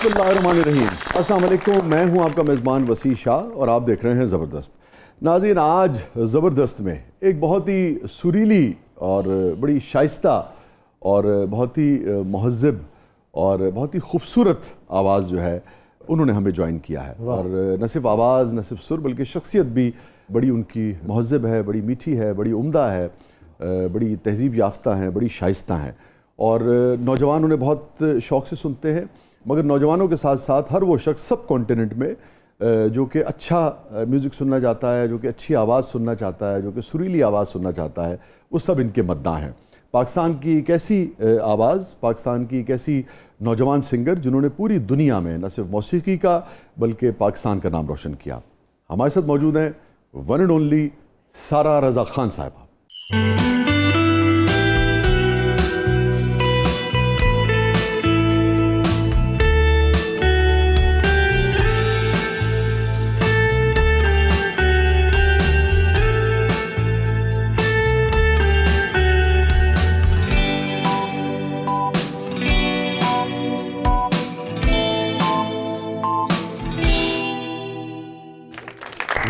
बिस्मिल्लाहिर्रहमानिर्रहीम। अस्सलाम वालेकुम, मैं हूं आपका मेज़बान वसी शाह और आप देख रहे हैं ज़बरदस्त। नाज़रीन, आज ज़बरदस्त में एक बहुत ही सुरीली और बड़ी शाइस्ता और बहुत ही महज़्ज़ब और बहुत ही खूबसूरत आवाज़ जो है उन्होंने हमें ज्वाइन किया है। और न सिर्फ आवाज़, न सिर्फ सुर, बल्कि शख्सियत भी बड़ी उनकी महज़्ज़ब है, बड़ी मीठी है, बड़ी उम्दा है, बड़ी तहज़ीब याफ्ता हैं, बड़ी शाइस्ता हैं। और नौजवान उन्हें बहुत शौक़ से सुनते हैं। मगर नौजवानों के साथ साथ हर वो शख्स सब कॉन्टिनेंट में जो कि अच्छा म्यूज़िक सुनना चाहता है, जो कि अच्छी आवाज़ सुनना चाहता है, जो कि सुरीली आवाज़ सुनना चाहता है, वो सब इनके मद्दाह हैं। पाकिस्तान की एक ऐसी आवाज़, पाकिस्तान की एक ऐसी नौजवान सिंगर जिन्होंने पूरी दुनिया में न सिर्फ मौसीकी का बल्कि पाकिस्तान का नाम रोशन किया। हमारे साथ मौजूद हैं वन एंड ओनली सारा रज़ा खान साहिबा।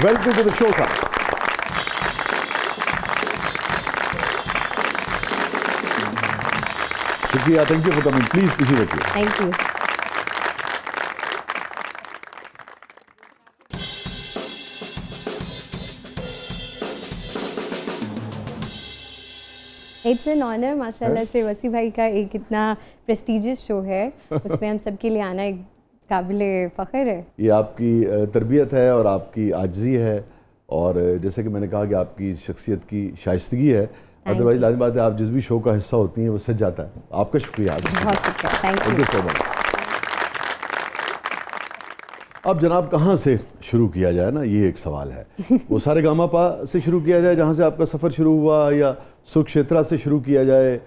Welcome to the show sir. शुक्रिया, thank you for coming. Please तशरीफ रखिए। Thank you. It's an honour माशाल्लाह से वसी भाई का एक इतना प्रेस्टिजियस शो है, उसमें हम सबके लिए आना एक काबिले फ़ख्र है। ये आपकी तरबियत है और आपकी आजिज़ी है, और जैसे कि मैंने कहा कि आपकी शख्सियत की शाइस्तगी है। अदरवाइज लाज़िम बात है, आप जिस भी शो का हिस्सा होती हैं वो सज जाता है। आपका शुक्रिया। बहुत शुक्रिया, थैंक यू सो मच। अब जनाब, कहाँ से शुरू किया जाए ना, ये एक सवाल है। वो सारे गामा पा से शुरू किया जाए जहाँ से आपका सफ़र शुरू हुआ, या सुरक्षेत्रा से शुरू किया जाए,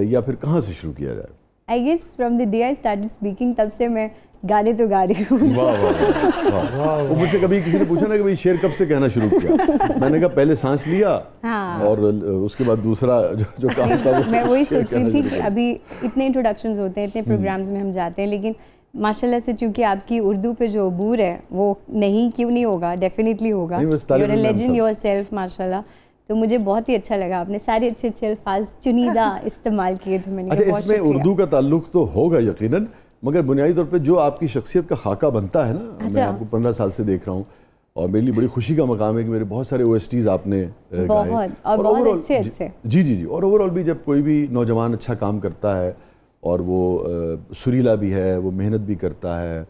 या फिर कहाँ से शुरू किया जाए? I guess from the day I started speaking, तब से मैं गाने तो गा रही हूँ। वाह वाह वाह। वो मुझसे कभी किसी ने पूछा ना कि भाई शेर कब से कहना शुरू किया, मैंने कहा पहले सांस लिया, हाँ। और उसके बाद दूसरा जो काम था वो मैं वही सोच रही थी कि अभी इतने इंट्रोडक्शंस होते हैं, इतने प्रोग्राम्स में हम जाते हैं, लेकिन माशाल्लाह से चूंकि आपकी उर्दू पे जो अबूर है वो नहीं क्यों नहीं होगा, डेफिनेटली होगा। You are a legend yourself माशाल्लाह। तो मुझे बहुत ही अच्छा लगा, आपने सारे अच्छे अच्छे अल्फाज चुनीदा इस्तेमाल किए थे। मैंने अच्छा, इसमें उर्दू का ताल्लुक तो होगा यकीनन, मगर बुनियादी तौर पे जो आपकी शख्सियत का खाका बनता है ना, मैं आपको 15 साल से देख रहा हूँ और मेरे लिए बड़ी खुशी का मकाम है कि मेरे बहुत सारे OSTs आपने गाए और बहुत अच्छे। जी जी जी। और ओवरऑल भी जब कोई भी नौजवान अच्छा काम करता है और वो सुरीला भी है, वो मेहनत भी करता है,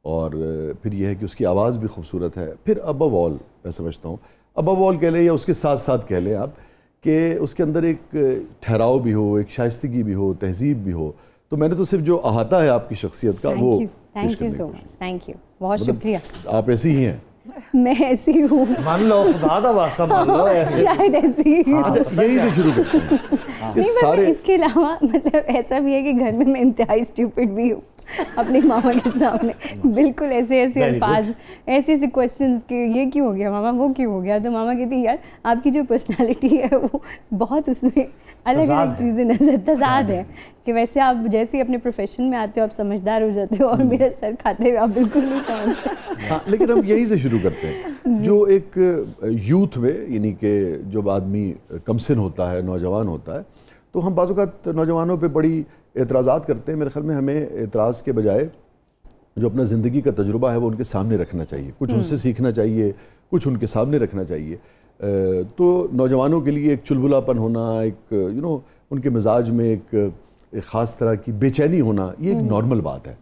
और फिर यह है कि उसकी आवाज़ भी खूबसूरत है, फिर अबव ऑल मैं समझता हूँ, अबव ऑल कह लें या उसके साथ साथ कह लें आप, कि उसके अंदर एक ठहराव भी हो, एक शाइस्तगी भी हो, तहजीब भी हो। तो मैंने तो सिर्फ जो अहाता है आपकी शख्सियत का वो thank you so much. Thank you, बहुत शुक्रिया। आप ऐसी ही हैं। मैं ऐसी हूँ, मान लो खुदा का वास्ता मान लो ऐसे। शायद ऐसी ही हूँ। अच्छा, यही से शुरू करते हैं। नहीं, सारे इसके अलावा मतलब ऐसा भी है कि घर में मैं इंतहाई स्टूपिड भी हूँ अपने मामा के सामने। बिल्कुल ऐसे अल्फाज, ऐसे क्वेश्चंस कि ये क्यों हो गया मामा, वो क्यों हो गया, तो मामा कहती है यार आपकी जो पर्सनालिटी है वो बहुत उसमें अलग अलग चीज़ें नजर तजाद है कि वैसे आप जैसे ही अपने प्रोफेशन में आते हो आप समझदार हो जाते हो, और मेरा सर खाते हुए आप बिल्कुल नहीं समझते। हाँ, लेकिन हम यही से शुरू करते हैं। जो एक यूथ में, यानी कि जब आदमी कमसिन होता है, नौजवान होता है, तो हम बाज़ औक़ात नौजवानों पे बड़ी एतराज़ात करते हैं। मेरे ख्याल में हमें एतराज़ के बजाय जो अपना ज़िंदगी का तजुर्बा है वो उनके सामने रखना चाहिए, कुछ उनसे सीखना चाहिए, कुछ उनके सामने रखना चाहिए। तो नौजवानों के लिए एक चुलबुलापन होना, एक उनके मिजाज में एक ख़ास तरह की बेचैनी होना, ये एक नॉर्मल बात है।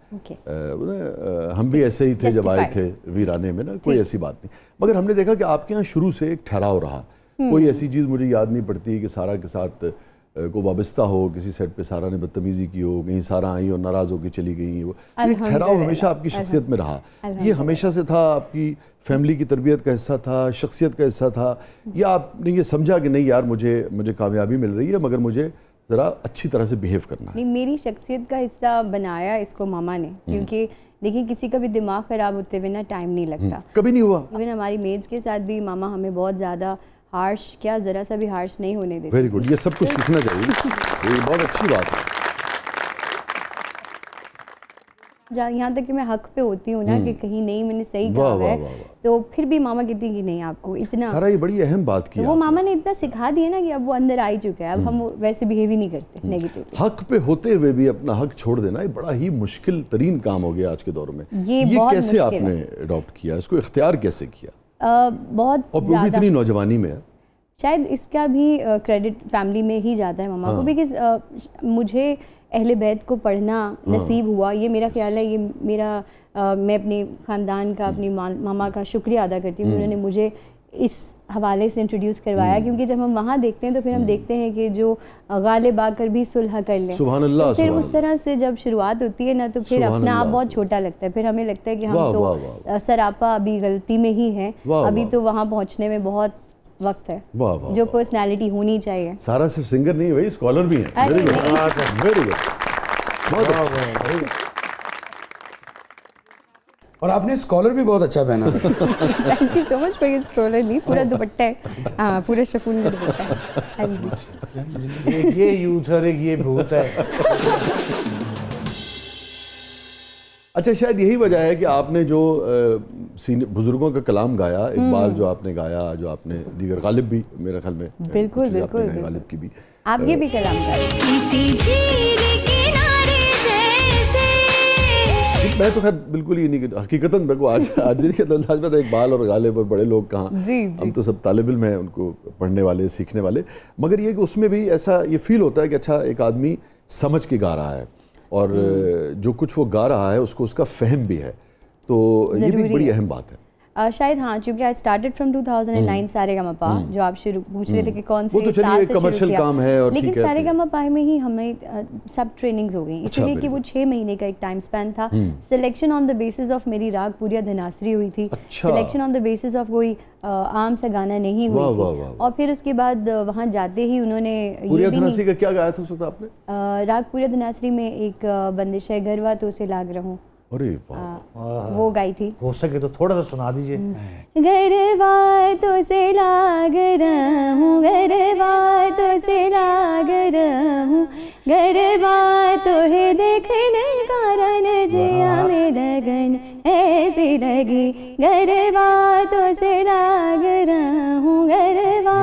हम भी ऐसे ही थे जब आए थे वीराने में ना, कोई ऐसी बात नहीं। मगर हमने देखा कि आपके यहाँ शुरू से एक ठहराव रहा। कोई ऐसी चीज़ मुझे याद नहीं पड़ती कि सारा के साथ को वाबस्ता हो, किसी सेट पे सारा ने बदतमीज़ी की हो, कहीं सारा आई और नाराज़ होकर चली गई। वो एक ठहराव हमेशा आपकी शख्सियत में रहा। ये हमेशा से था, आपकी फैमिली की तरबियत का हिस्सा था, शख्सियत का हिस्सा था, या आपने ये समझा कि नहीं यार मुझे कामयाबी मिल रही है मगर मुझे ज़रा अच्छी तरह से बिहेव करना है? नहीं, मेरी शख्सियत का हिस्सा बनाया इसको मामा ने, क्योंकि देखिए किसी का भी दिमाग ख़राब होते हुए ना टाइम नहीं लगता। कभी नहीं हुआ। इवन हमारी मेड्स के साथ भी मामा हमें बहुत ज़्यादा हार्श, क्या ज़रा सा भी हार्श नहीं होने देते। वेरी गुड, ये सब कुछ सीखना चाहिए, ये बहुत अच्छी बात है। यहाँ तक कि मैं हक पे होती हूँ ना कि कहीं नहीं मैंने सही वाह, कहा वाह, है, वाह, वाह। तो फिर भी मामा कहती है कि नहीं आपको इतना, सारा ये बड़ी अहम बात की तो वो आपने। मामा ने इतना सिखा दिया ना कि अब वो अंदर आ ही चुका है, अब हम वैसे बिहेव ही नहीं करते नेगेटिवली। हक पे होते हुए भी अपना हक छोड़ देना ये बड़ा ही मुश्किल तरीन काम हो गया आज के दौर में। ये बहुत कैसे मुश्किल आपने अडॉप्ट किया, इसको इख्तियार कैसे किया, बहुत और वो भी ज़्यादा, इतनी नौजवानी में है? शायद इसका भी क्रेडिट फैमिली में ही जाता है मामा को, बिकॉज मुझे अहले बैत को पढ़ना नसीब हुआ, ये मेरा ख्याल है, ये मेरा मैं अपने ख़ानदान का, अपनी मामा का शुक्रिया अदा करती हूँ, उन्होंने मुझे इस हवाले से इंट्रोड्यूस करवाया, क्योंकि जब हम वहाँ देखते हैं तो फिर हम देखते हैं कि जो गालिब आकर भी सुलह कर लें, सुभान अल्लाह, तो फिर सुभान उस तरह से जब शुरुआत होती है ना तो फिर सुभान अपना आप अल्लाह, बहुत छोटा लगता है, फिर हमें लगता है कि हम वाह, तो वाह, वाह। सरापा अभी गलती में ही हैं, वाह, अभी वाह। तो वहाँ पहुँचने में बहुत वक्त है, वाह, वाह, जो वाह। पर्सनालिटी होनी चाहिए। सारा सिर्फ सिंगर नहीं है भाई, स्कॉलर भी हैं। अरे वेरी गुड, नहीं। वेरी गुड, बहुत अच्छा। और आपने स्कॉलर भी बहुत अच्छा पहना। थैंक यू सो मच, पर ये स्ट्रोलर नहीं, पूरा दुपट्टा है, हाँ पूरा शिफॉन में दुपट्टा है। हाँ जी। एक ये यूथ है और एक ये भूत है। अच्छा, शायद यही वजह है कि आपने जो बुजुर्गों का कलाम गाया, इकबाल जो आपने गाया, जो आपने दीगर, गालिब भी मेरे ख्याल में बिल्कुल, कुछ चीज़ें आपने बिल्कुल, गाई, बिल्कुल। गालिब की भी। आप ये भी कलाम गाइए। किसी झील किनारे जैसे। मैं तो खैर बिल्कुल ही नहीं, हकीकतन मेरे को आज नहीं कहता, आज मैं तो इकबाल और गालिब और बड़े लोग कहाँ, जी, हम तो सब तालिब इल्म हैं, उनको पढ़ने वाले, सीखने वाले, मगर ये कि उसमें भी ऐसा ये फील होता है कि अच्छा एक आदमी समझ के गा रहा है, और जो कुछ वो गा रहा है उसको उसका फहम भी है, तो ये भी एक ज़रूरी बड़ी है। अहम बात है। शायद हाँ, क्योंकि आई स्टार्टेड फ्रॉम 2009 सारेगामापा, जो आप शुरू पूछ रहे थे कि कौन से वो तो चलिए साल एक से शुरू commercial किया। काम है और लेकिन ठीक है। सारेगामापा में ही हमें सब ट्रेनिंग्स हो गई, अच्छा, इसलिए कि very वो 6 महीने का एक टाइम स्पैन था। Selection on the basis of मेरी राग पूरी धनासरी हुई थी, अच्छा। Selection on the basis of कोई आम सा गाना नहीं हुई वाह, थी, वाह, वाह, वाह। और फिर उसके बाद वहाँ जाते ही उन्होंने पूरी ये भी धनासरी का क्या गाया था उस वक्त आपने? राग पूरी धनासरी में एक बंदिश है, गरवा तो से लाग रहूं, अरे वाह, वो गाई थी। हो सके तो थोड़ा सा सुना दीजिए। गरबा तो से लाग रहूं, गरबा तो से लाग रहूं, गरबा तो है देखने कारण जिया में लगन ऐसी लगी, गरबा तो से लाग रहूं, गरबा।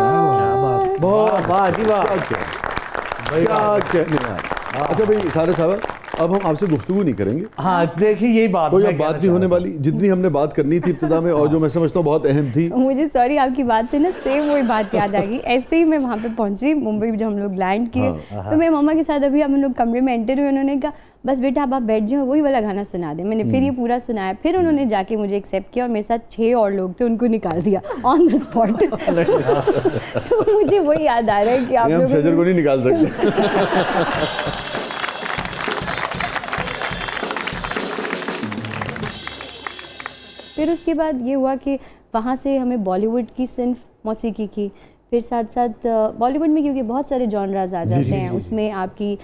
बहुत वाह जी वाह। क्या कहने यार। अच्छा भाई सारे साहब, अब हम आपसे गुफ्तगू नहीं करेंगे, हाँ देखिए यही बात कोई मैं अब बात कहना नहीं होने चाह रहा वाली, जितनी हमने बात करनी थी इब्तिदा में, और जो मैं समझता हूँ बहुत अहम थी। मुझे सॉरी, आपकी बात से ना सेम वही बात याद आ गई। ऐसे ही मैं वहाँ पे पहुंची मुंबई, जब हम लोग लैंड किए, तो मैं मामा के साथ अभी हम लोग कमरे में एंटर हुए, उन्होंने कहा बस बेटा अब आप बैठ जाओ, वही वाला गाना सुना दे। मैंने फिर ये पूरा सुनाया, फिर उन्होंने जाके मुझे एक्सेप्ट किया, और मेरे साथ 6 और लोग थे, उनको निकाल दिया ऑन द स्पॉट। तो मुझे वही याद आ रहा है कि आप हम शजर को लोगों नहीं निकाल सकते। फिर उसके बाद ये हुआ कि वहाँ से हमें बॉलीवुड की सिर्फ मौसीकी की, फिर साथ साथ बॉलीवुड में क्योंकि बहुत सारे जॉनराज आ जाते हैं, उसमें आपकी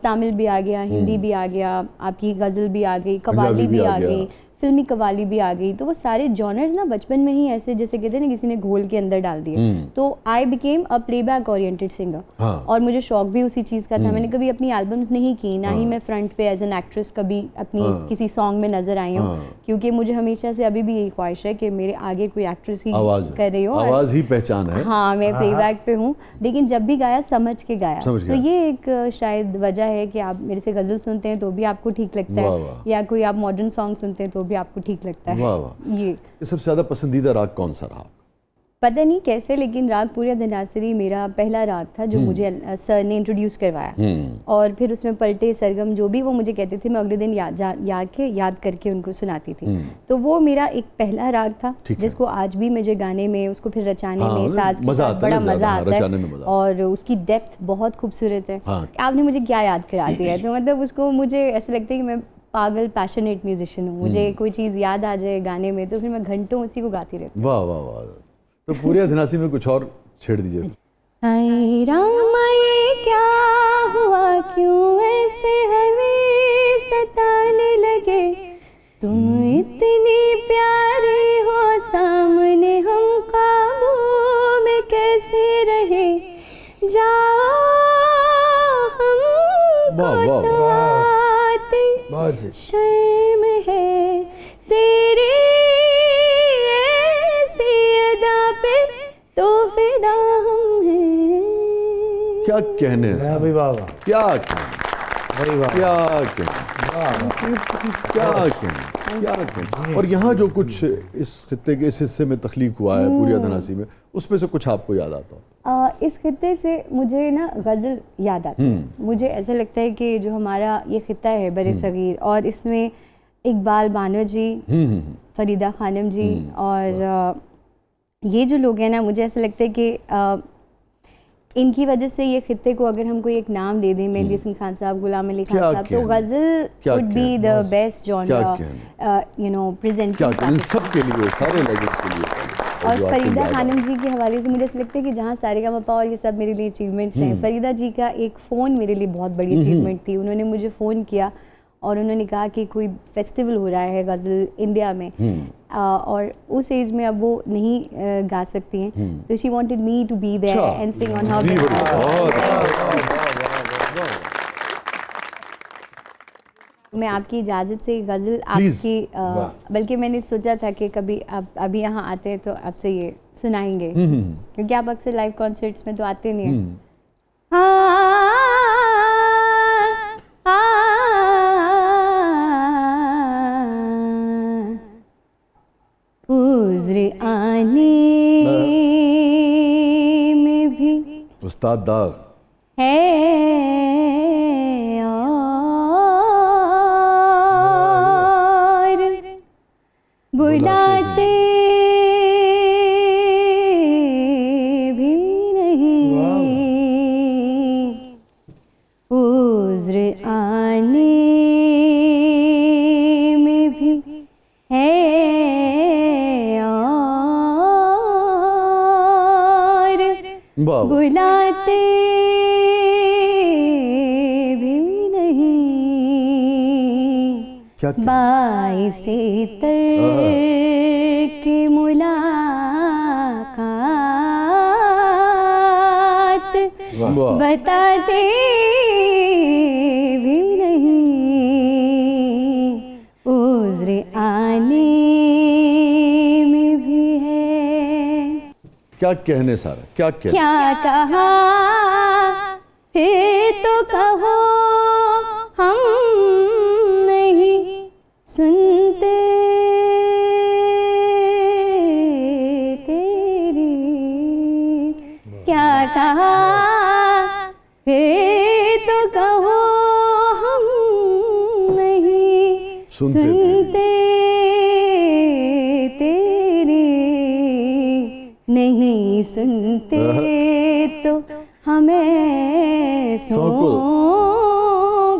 तमिल भी आ गया, हिंदी भी आ गया, आपकी गज़ल भी आ गई, कव्वाली भी आ गई, फिल्मी कव्वाली भी आ गई। तो वो सारे जॉनर्स ना बचपन में ही ऐसे जैसे कहते हैं ना किसी ने घोल के अंदर डाल दिए। तो I became a playback oriented singer, और मुझे शौक भी उसी चीज़ का था। मैंने कभी अपनी एल्बम्स नहीं की, ना ही मैं फ्रंट पे एज एन एक्ट्रेस कभी अपनी किसी सॉन्ग में नजर आई हूँ, क्योंकि मुझे हमेशा से अभी भी यही ख्वाहिश है कि मेरे आगे कोई एक्ट्रेस ही कर रही हो, आवाज ही पहचान है। हाँ, मैं प्लेबैक पे हूँ, लेकिन जब भी गाया समझ के गाया। समझ तो गया। ये एक शायद वजह है कि आप मेरे से गज़ल सुनते हैं तो भी आपको ठीक लगता वाह, है, वाह। या कोई आप मॉडर्न सॉन्ग सुनते हैं तो भी आपको ठीक लगता है। वाह वाह। ये सबसे ज्यादा पसंदीदा राग कौन सा रहा? पता नहीं कैसे, लेकिन राग पूरी धनासरी मेरा पहला राग था जो मुझे सर ने इंट्रोड्यूस करवाया, और फिर उसमें पलटे सरगम जो भी वो मुझे कहते थे, मैं अगले दिन याद करके उनको सुनाती थी। तो वो मेरा एक पहला राग था, जिसको आज भी मुझे गाने में, उसको फिर रचाने में साज के साथ बड़ा मजा आता है, और उसकी डेप्थ बहुत खूबसूरत है। आपने मुझे क्या याद करा दिया है, तो मतलब उसको मुझे ऐसा लगता है कि मैं पागल पैशनेट म्यूजिशियन हूँ, मुझे कोई चीज़ याद आ जाए गाने में तो फिर मैं घंटों उसी को गाती रहती हूँ। वाह वाह वाह। तो पूरी धनासी में कुछ और छेड़ दीजिए। हाय रामा ये क्या हुआ, क्यों ऐसे हमें सताने लगे, तुम इतनी प्यारी हो सामने, हम काबू में कैसे रहे, जाओ हम वाह वाह वाह। बहुत जी। शर्म है तेरी ऐसी अदा पे तो फिदा हम हैं। क्या कहने हैं वाह साहब, भाई वाह वाह, क्या कहने, बड़ी वाह। क्या कहने, क्या कहने, क्या कहने। और यहाँ जो कुछ इस खित्ते के इस हिस्से में तख्लीक हुआ है पूरी अदनासी में, उसमें से कुछ आपको याद आता हो? इस खित्ते से मुझे ना गज़ल याद आती है। मुझे ऐसा लगता है कि जो हमारा ये खित्ता है बरे सगीर, और इसमें इकबाल बानो जी, फरीदा खानम जी, और ये जो लोग हैं ना, मुझे ऐसा लगता है कि इनकी वजह से ये खित्ते को अगर हम कोई एक नाम दे दें, मेहदी हसन खान साहब, गुलाम अली खान साहब, तो ghazal would be the best genre, you know, presenting in सब के लिए, सारे लेजेंड्स के लिए। और जो आपको फरीदा याद खानम जी के हवाले से मुझे ऐसा लगता है कि जहाँ सारेगामापा और ये सब मेरे लिए अचीवमेंट्स हैं, फरीदा जी का एक फ़ोन मेरे लिए बहुत बड़ी अचीवमेंट थी। उन्होंने मुझे फ़ोन किया और उन्होंने कहा कि कोई फेस्टिवल हो रहा है गज़ल इंडिया में, और उस एज में अब वो नहीं गा सकती हैं, तो she wanted me to be there and sing on her मैं आपकी इजाज़त से गज़ल आपकी, बल्कि मैंने सोचा था कि कभी आप अभी यहाँ आते हैं तो आपसे ये सुनाएंगे, क्योंकि आप अक्सर लाइव कॉन्सर्ट्स में तो आते नहीं हैं। उज़्र आने में भी उस्ताद दाग है और बुलाते भी नहीं, उज़्र आने में भी है और बुलाते भी नहीं। क्या बाइसे तर्क मुलाकात बताते भी नहीं, उज़्र आने में भी है। क्या कहने सारा, क्या कहने। क्या कहा फिर तो कहो, हम नहीं सुनते तेरी। क्या कहा फिर तो कहो, हम नहीं सुनते तेरी। नहीं सुनते तो हमें सौ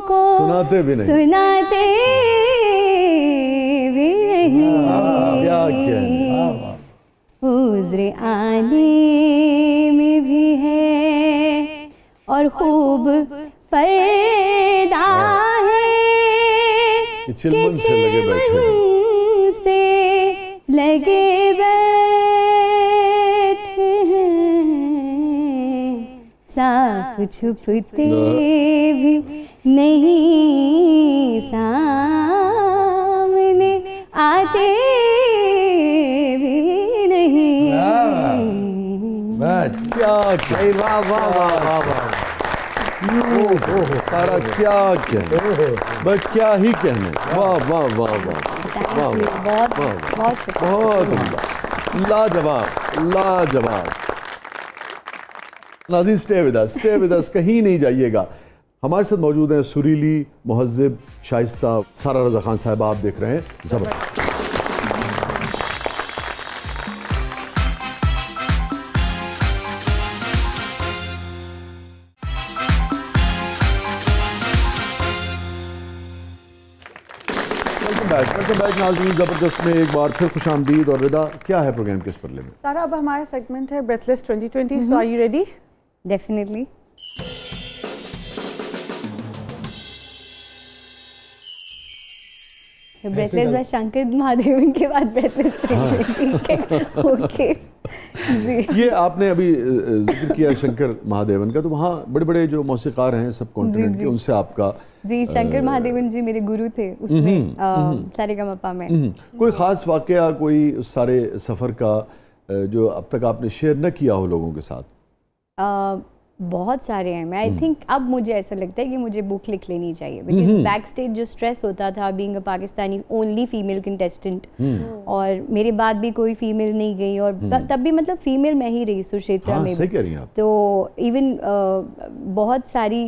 को सुनाते भी नहीं, सुनाते भी नहीं। क्या कहने। उज़्र आने में भी है और खूब पर्दा है कि चिलमन से लगे बैठे हैं, से लगे बैठे हैं, साफ छुपते भी नहीं, सामने आते भी नहीं। बस क्या कहने। वाह वाह वाह वाह वाह, सारा क्या कहने, बस क्या ही कहने। वाह वाह वाह वाह, बहुत बहुत बहुत उम्दा, लाजवाब लाजवाब। नाज़रीन स्टे विद अस, कहीं नहीं जाइएगा। हमारे साथ मौजूद हैं सुरीली, मुहज़्ज़िब, शाइस्ता सारा रज़ा खान साहब। आप देख रहे हैं ज़बरदस्त। वेलकम बैक नाज़रीन, ज़बरदस्त में एक बार फिर खुशामदीद। और रिदा, क्या है प्रोग्राम के इस परले में? सारा अब हमारा सेगमेंट है breathless 2020, so are you ready? Definitely. Breathless Shankar Mahadevan के बाद ब्रेथलेस, ठीक है, ओके। ये आपने अभी जिक्र किया शंकर महादेवन का, तो वहाँ बड़े बड़े जो मौसीकार हैं सब कॉन्टिनेंट के, उनसे आपका जी शंकर महादेवन जी मेरे गुरु थे उसमें सारेगामापा में। कोई ख़ास वाक़या, कोई उस सारे सफ़र का जो अब तक आपने शेयर न किया हो लोगों के साथ? बहुत सारे हैं। मैं आई थिंक अब मुझे ऐसा लगता है कि मुझे बुक लिख लेनी चाहिए, बिकॉज बैक स्टेज जो स्ट्रेस होता था being a Pakistani only female contestant, और मेरे बाद भी कोई फीमेल नहीं गई, और तब भी मतलब फीमेल मैं ही रही सुक्षेत्रा में सही भी। कह रही हैं आप। तो इवन बहुत सारी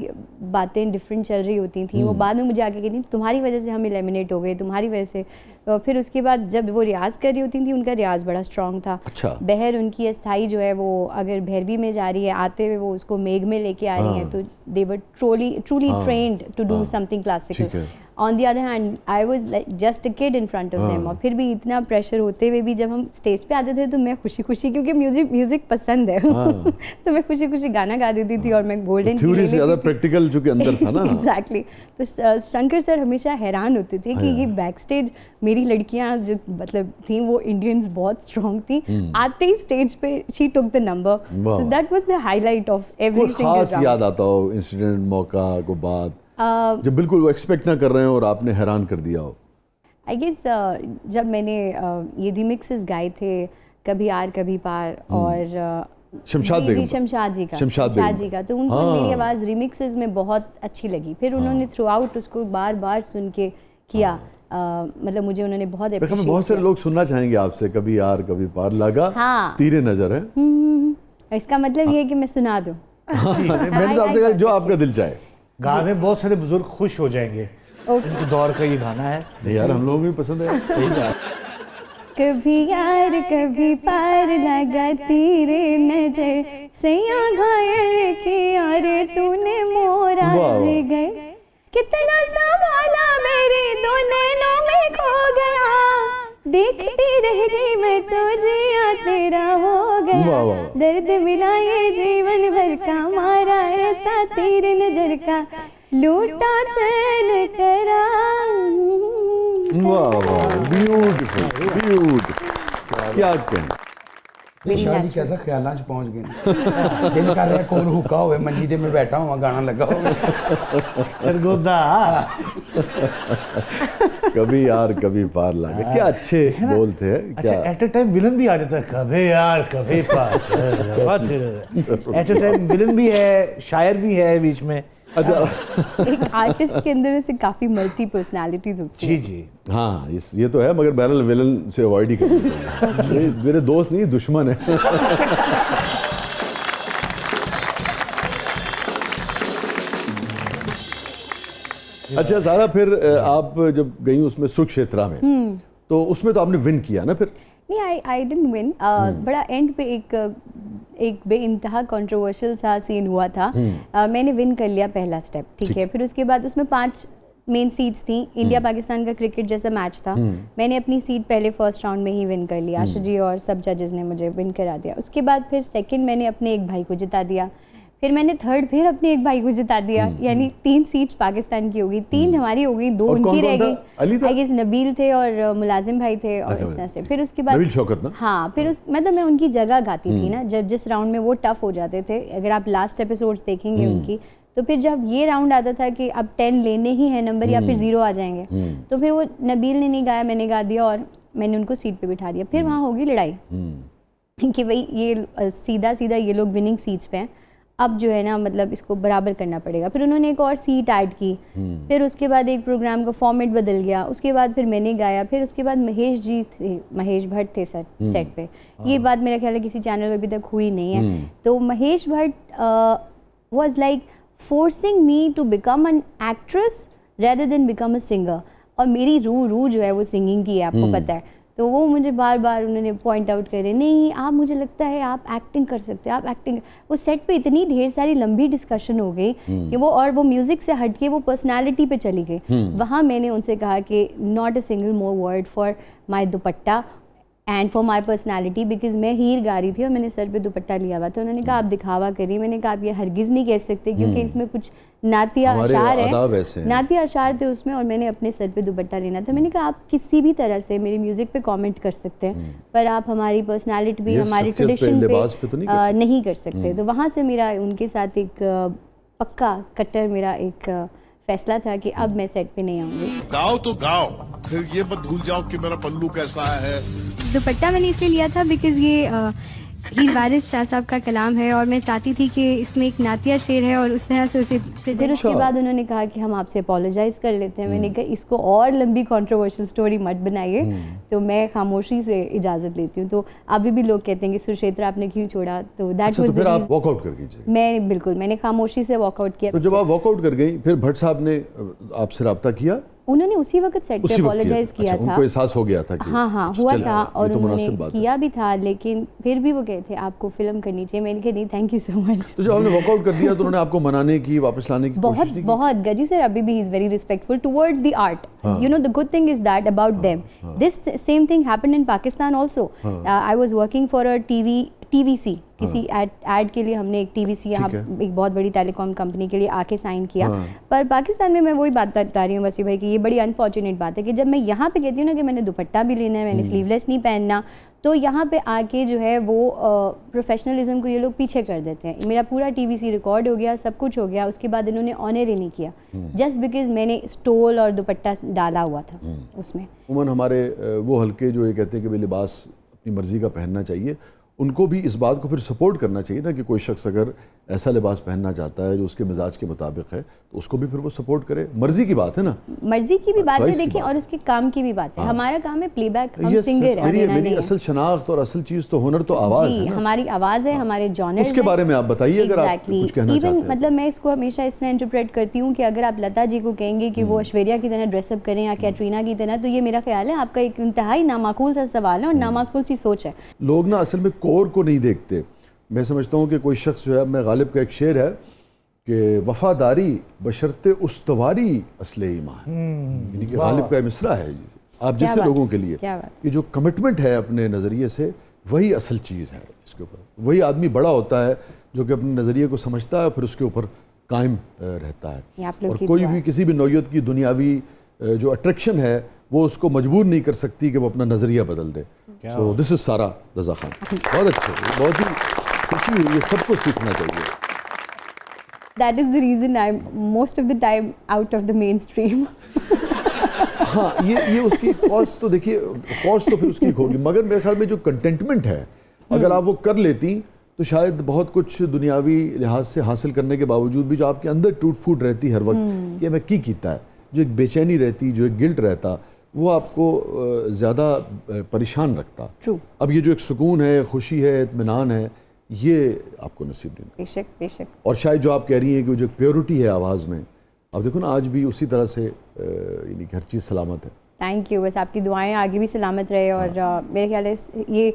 बातें डिफरेंट चल रही होती थी, वो बाद में मुझे आके कहती तुम्हारी वजह से हम एलिमिनेट हो गए, तुम्हारी वजह से। तो फिर उसके बाद जब वो रियाज़ कर रही होती थी, उनका रियाज़ बड़ा स्ट्रॉन्ग था। अच्छा। बहर उनकी अस्थाई जो है वो अगर भैरवी में जा रही है, आते हुए वो उसको मेघ में लेके आ रही है, तो they were truly trained to do something classical. On the other hand I was like just a kid in front of them, और फिर भी इतना प्रेशर होते हुए भी जब हम स्टेज पे आते थे तो मैं खुशी खुशी, क्योंकि म्यूजिक पसंद है तो मैं खुशी खुशी गाना गा देती थी, और मैं गोल्डन थ्योरी से ज़्यादा प्रैक्टिकल जो कि अंदर था ना। एग्जैक्टली। तो शंकर सर हमेशा हैरान होते थे कि ये बैक स्टेज मेरी लड़कियां जो मतलब थी वो इंडियंस बहुत स्ट्रॉन्ग थी, आते ही स्टेज पे she took the number, so that was the highlight of every कोई सिंगल खास याद आता हो इंसिडेंट, मौका को बात जब बिल्कुल वो एक्सपेक्ट ना कर रहे हो और आपने हैरान कर दिया हो? आई गेस जब मैंने ये रिमिक्सेस गाए थे, कभी आर कभी पार और शमशाद जी, बेगम जी, शमशाद जी का, शमशाद जी का, तो उनको मेरी आवाज़ रिमिक्सेस में बहुत अच्छी लगी। फिर उन्होंने थ्रू आउट उसको बार बार सुन के किया, मतलब मुझे उन्होंने बहुत appreciate बहुत सारे लोग सुनना चाहेंगे आपसे, कभी यार कभी पार लगा, तीरे नजर है। इसका मतलब ये है कि मैं सुना दूं। मैंने तो आपसे कहा जो आपका दिल चाहे। गाने बहुत सारे बुजुर्ग खुश हो जाएंगे, इनके दौर का ये गाना है। नहीं यार, हम लोगों को भी पसंद है। सही बात। कभी यार कभी पार लगा तीरे नजर से घायल किया रे तूने मोरा ले गए, कितना सवाला मेरी दो नैनों में खो गया, देखती रह गई मैं तो जिया तेरा हो गया, दर्द मिला ये जीवन भर का मारा ऐसा तेरे नजर का, लूटा चैन करा। वाह वाह, ब्यूटीफुल ब्यूटीफुल, क्या कहें। शाह जी कैसा ख्याल आज पहुंच गए। दिल कर रहा है कोल हुक्का होवे, मंजी ते मैं बैठा हुआ गाना लगा हो सरगोदा। कभी यार कभी पार लगा, क्या अच्छे बोल थे। क्या एट अ टाइम विलन भी आ जाता है, कभी यार कभी पार। एट अ टाइम विलन भी है, शायर भी है बीच में। अच्छा। एक आर्टिस्ट के अंदर से काफी मल्टी पर्सनालिटीज होती जी हैं। जी हाँ, ये तो है, मगर बहरहाल विलन से अवॉइड ही करना चाहिए। ये मेरे दोस्त नहीं, दुश्मन है। अच्छा सारा, फिर आप जब गई उसमें सुक्षेत्रा में, तो उसमें तो आपने विन किया ना फिर? नहीं, आई डिडंट विन। बड़ा एंड पे एक बेइंतहा कंट्रोवर्शियल सा सीन हुआ था। मैंने विन कर लिया पहला स्टेप, ठीक है। फिर उसके बाद उसमें 5 मेन सीट्स थी, इंडिया पाकिस्तान का क्रिकेट जैसा मैच था। मैंने अपनी सीट पहले फर्स्ट राउंड में ही विन कर लिया, आशा जी और सब जजेस ने मुझे विन करा दिया। उसके बाद फिर सेकंड मैंने अपने एक भाई को जिता दिया, फिर मैंने थर्ड फिर अपने एक भाई को जिता दिया, यानी 3 सीट्स पाकिस्तान की हो गई, 3 हमारी हो गई, 2 उनकी रह गई। आई गेस नबील थे और मुलाजिम भाई थे, और इस तरह से। फिर उसके बाद नबील शौकत ना? हाँ, फिर मतलब मैं उनकी जगह गाती थी ना, जब जिस राउंड में वो टफ हो जाते थे। अगर आप लास्ट एपिसोड्स देखेंगे उनकी, तो फिर जब ये राउंड आता था कि अब 10 लेने ही है नंबर या फिर 0 आ जाएंगे, तो फिर वो नबील ने नहीं गाया, मैंने गा दिया और मैंने उनको सीट पे बिठा दिया। फिर वहाँ होगी लड़ाई कि भाई ये सीधा सीधा ये लोग विनिंग सीट्स पे हैं, अब जो है ना मतलब इसको बराबर करना पड़ेगा। फिर उन्होंने एक और सीट ऐड की, फिर उसके बाद एक प्रोग्राम का फॉर्मेट बदल गया, उसके बाद फिर मैंने गाया, फिर उसके बाद महेश जी थे, महेश भट्ट थे सर सेट पे। ये बात मेरा ख्याल है किसी चैनल पे अभी तक हुई नहीं है। तो Mahesh Bhatt was like forcing me to become an actress rather than become a singer, और मेरी रूह जो है वो सिंगिंग की है, आपको पता है। तो वो मुझे बार बार उन्होंने पॉइंट आउट करे, नहीं आप, मुझे लगता है आप एक्टिंग कर सकते हैं, आप एक्टिंग। वो सेट पे इतनी ढेर सारी लंबी डिस्कशन हो गई कि वो म्यूजिक से हट के वो पर्सनालिटी पे चली गई। वहाँ मैंने उनसे कहा कि not a single more word for my dupatta and for my personality, because मैं हीर गा रही थी और मैंने सर पे दुपट्टा लिया हुआ था। उन्होंने कहा आप दिखावा करिए, मैंने कहा आप ये हरगिज़ नहीं कह सकते क्योंकि इसमें कुछ नातिया हमारे अशार आदाब ऐसे है, हैं। नातिया अशार थे उसमें, और मैंने अपने सर पे दुपट्टा लेना था। मैंने कहा आप किसी भी तरह से मेरी म्यूज़िक पे कमेंट कर सकते हैं, पर आप हमारी पर्सनालिटी पे, ये हमारी शख्सियत पे, ट्रेडिशन लिबास पे तो नहीं कर सकते। नहीं कर सकते। तो वहाँ से मेरा उनके साथ एक पक्का कट्टर मेरा एक फैसला था कि अब मैं सेट पे नहीं आऊँगी। गाओ तो गाओ, फिर ये मत भूल जाओ कि मेरा पल्लू कैसा है। दुपट्टा मैंने इसलिए लिया था बिकॉज़ ये हीर वारिस शाह साहब का कलाम है और मैं चाहती थी कि इसमें एक नातिया शेर है और उस तरह से उसे फिर प्रेजेंट। उसके बाद उन्होंने कहा कि हम आपसे अपोलोजाइज कर लेते हैं। मैंने कहा इसको और लंबी कंट्रोवर्शियल स्टोरी मत बनाइए, तो मैं खामोशी से इजाज़त लेती हूँ। तो अभी भी लोग कहते हैं कि सुरक्षेत्रा आपने क्यों छोड़ा, तो दैट अच्छा, तो वाज फिर आप वॉकआउट कर कीजिए। मैंने खामोशी से वॉकआउट किया। तो जब आप वॉकआउट कर गई, फिर भट्ट साहब ने आपसे रब्ता किया? उन्होंने उसी वक्त सेट पे उसी वक्त अपोलोजाइज किया अच्छा, था। उनको एहसास हो गया था कि हाँ कुछ हुआ चल था, रहा है, और ये तो मुनासिब उन्होंने बात है। किया भी था, लेकिन फिर भी वो कहे थे आपको फिल्म करनी चाहिए। मैंने कहा नहीं, थैंक यू सो मच। तो जब आपने वॉकआउट कर दिया तो उन्होंने आपको मनाने की, वापस लाने की कोशिश बहुत नहीं की? बहुत गजी सर अभी भी is very respectful towards the art. You know the good thing is that about them, this same thing happened in Pakistan also. I was working for a TVC, किसी एड के लिए हमने एक टीवीसी यहाँ एक बहुत बड़ी टेलीकॉम कंपनी के लिए आके साइन किया। पर पाकिस्तान में मैं वही बात बता रही हूँ वसी भाई कि ये बड़ी अनफॉर्चुनेट बात है कि जब मैं यहाँ पे कहती हूँ ना कि मैंने दुपट्टा भी लेना है, मैंने स्लीवलेस नहीं पहनना, तो यहाँ पे आके जो है वो प्रोफेशनलिज्म को ये लोग पीछे कर देते हैं। मेरा पूरा टीवीसी रिकॉर्ड हो गया, सब कुछ हो गया, उसके बाद इन्होंने ऑनर ही नहीं किया जस्ट बिकॉज मैंने स्टोल और दुपट्टा डाला हुआ था उसमें। उमन हमारे वो हल्के जो ये कहते हैं कि भाई लिबास अपनी मर्जी का पहनना चाहिए, उनको भी इस बात को फिर सपोर्ट करना चाहिए ना कि कोई शख्स अगर ऐसा लिबास पहनना चाहता है जो उसके मिजाज के मुताबिक है, तो उसको भी फिर वो सपोर्ट करे। मर्जी की बात है ना, मर्जी की भी बात है choice की देखिए, बात और उसके काम की भी बात है। हमारा काम है प्लेबैक, हम ये सिंगर सच- मेरी असल शनाख्त और असल चीज़ तो हुनर तो आवाज़ जी, है ना। हमारी आवाज़ है, हमारे जॉनर्स उसके बारे में आप बताइए अगर आप कुछ कहना चाहते हैं। मतलब मैं इसको हमेशा इस तरह इंटरप्रेट करती हूँ कि अगर आप लता जी को कहेंगे कि वो ऐश्वर्या की तरह ड्रेसअप करें या कैटरीना की तरह, तो ये मेरा ख्याल है आपका एक इंतहाई नामाकूल सा सवाल है और नामाकूल सी सोच है। लोग ना असल में कोर को नहीं देखते। मैं समझता हूँ कि कोई शख्स जो है, मैं गालिब का एक शेर है कि वफादारी बशर्ते उस्तवारी असले ईमान, यानी कि गालिब का मिसरा है आप जैसे बात लोगों है, के लिए क्या बात। कि जो कमिटमेंट है अपने नज़रिए से, वही असल चीज़ है। इसके ऊपर वही आदमी बड़ा होता है जो कि अपने नज़रिए को समझता है, फिर उसके ऊपर कायम रहता ये है। आप लोग और की कोई दुआ भी है। किसी भी नौयत की दुनियावी जो अट्रैक्शन है वो उसको मजबूर नहीं कर सकती कि वो अपना नज़रिया बदल दे। सो दिस इज़ सारा रज़ा खान। बहुत अच्छे, बहुत ही खुशी हुई, ये सबको सीखना चाहिए। That is the reason I'm most of the time out of the mainstream. हाँ, ये उसकी कॉस्ट तो देखिए, कॉस्ट तो फिर उसकी होगी, मगर मेरे ख्याल में जो कंटेंटमेंट है, अगर आप वो कर लेती तो शायद बहुत कुछ दुनियावी लिहाज से हासिल करने के बावजूद भी जो आपके अंदर टूट फूट रहती हर वक्त कि मैं की कीता है, जो एक बेचैनी रहती, जो एक गिल्ट रहता, वो आपको ज़्यादा परेशान रखता। True. अब ये जो एक सुकून है, खुशी है, इत्मीनान है, ये आपको नसीब नहीं। बेशक बेशक। और शायद जो आप कह रही हैं कि जो प्योरिटी है आवाज़ में, अब देखो ना आज भी उसी तरह से यानी कि हर चीज़ सलामत है। थैंक यू, बस आपकी दुआएं आगे भी सलामत रहे। और मेरे ख्याल है ये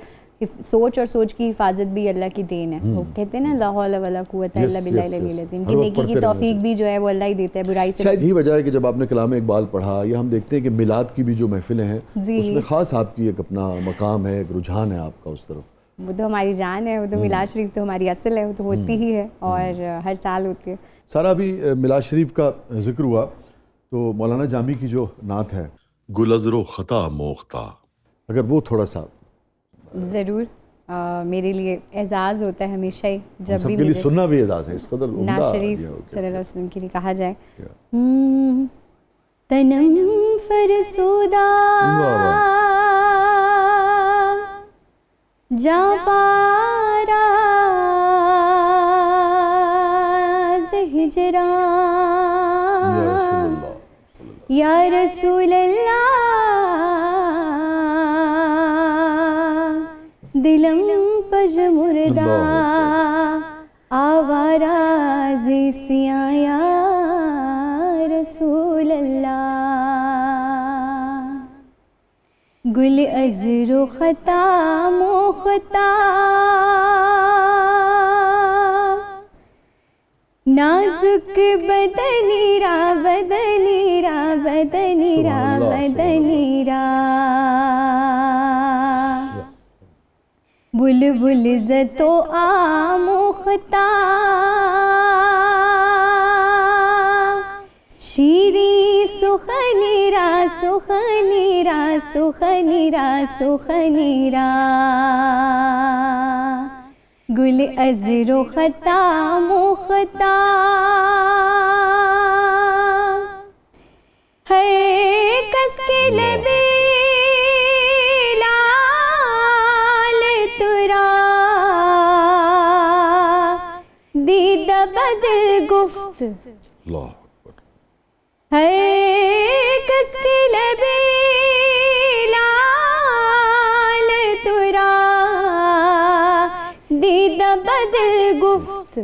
सोच और सोच की हिफाजत भी अल्लाह की देन है। वो कहते हैं ना ला हौला वला कुव्वता इल्ला बिल्लाहिल अलील अज़ीम, कि नेकी की तौफीक भी जो है वो अल्लाह ही देता है, बुराई से शायद यही वजह है कि जब आपने कलाम इकबाल पढ़ा, या हम देखते हैं कि मिलाद की भी जो महफिलें हैं जी। उसमें ख़ास आपकी एक अपना मकाम है, एक रुझान है आपका उस तरफ। वो तो हमारी जान है, वो तो मिलाद शरीफ तो हमारी असल है, वो तो होती ही है और हर साल होती है। सारा भी मिलाद शरीफ का जिक्र हुआ तो मौलाना जामी की जो नात है गुलज़रो ख़ता मोख्ता, अगर वो थोड़ा सा ज़रूर मेरे लिए एजाज़ होता है हमेशा ही जब भी सबके लिए मुझे सुनना भी एजाज़ है, इस कदर उम्दा नाज़ शरीफ दिया हो क्या। सल्लल्लाहु अलैहि वसल्लम के लिए कहा जाए क्या। तनम फरसुदा जा पारा हिजरा या रसूल अल्लाह दिलम पजमुर्दा आवारा ज़िसिया या रसूल अल्लाह गुल अज़रो ख़ता मोख़ता नाजुक बदनीरा बदनीरा बदनीरा बदनीरा बुलबुल ज़तो आमोख़ता सुखनीरा सुखनीरा सुखनीरा सुखनीरा गुल अज़रो खता मुखता है कसके लबे लाल तुरा दीद बदल गुफ्त अल्लाह अकबर। है कसके लबे लाल तुरा दीद बदल गुफ्त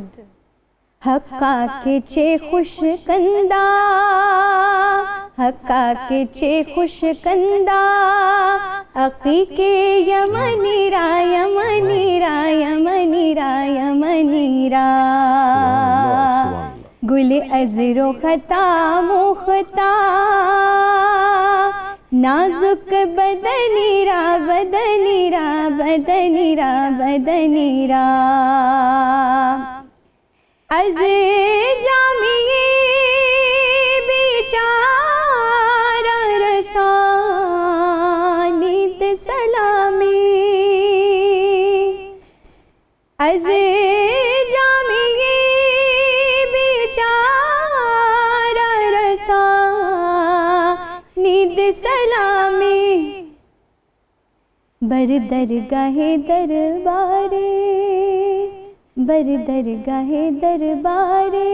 हक्का के चे खुश कंदा हक्का के चे खुश कंदा अकीके यमनीरा यमनीरा यमनीरा यमनीरा गुल अज़रो खता मुखता नाजुक बदनीरा बदनीरा बदनीरा बदनीरा अज़ जामिए बेचारा रसानीत सलामी अज़ जामिए बेचारा रसानीत सलामी बरदर गाहे दरबारे बरदर गाहे दरबारे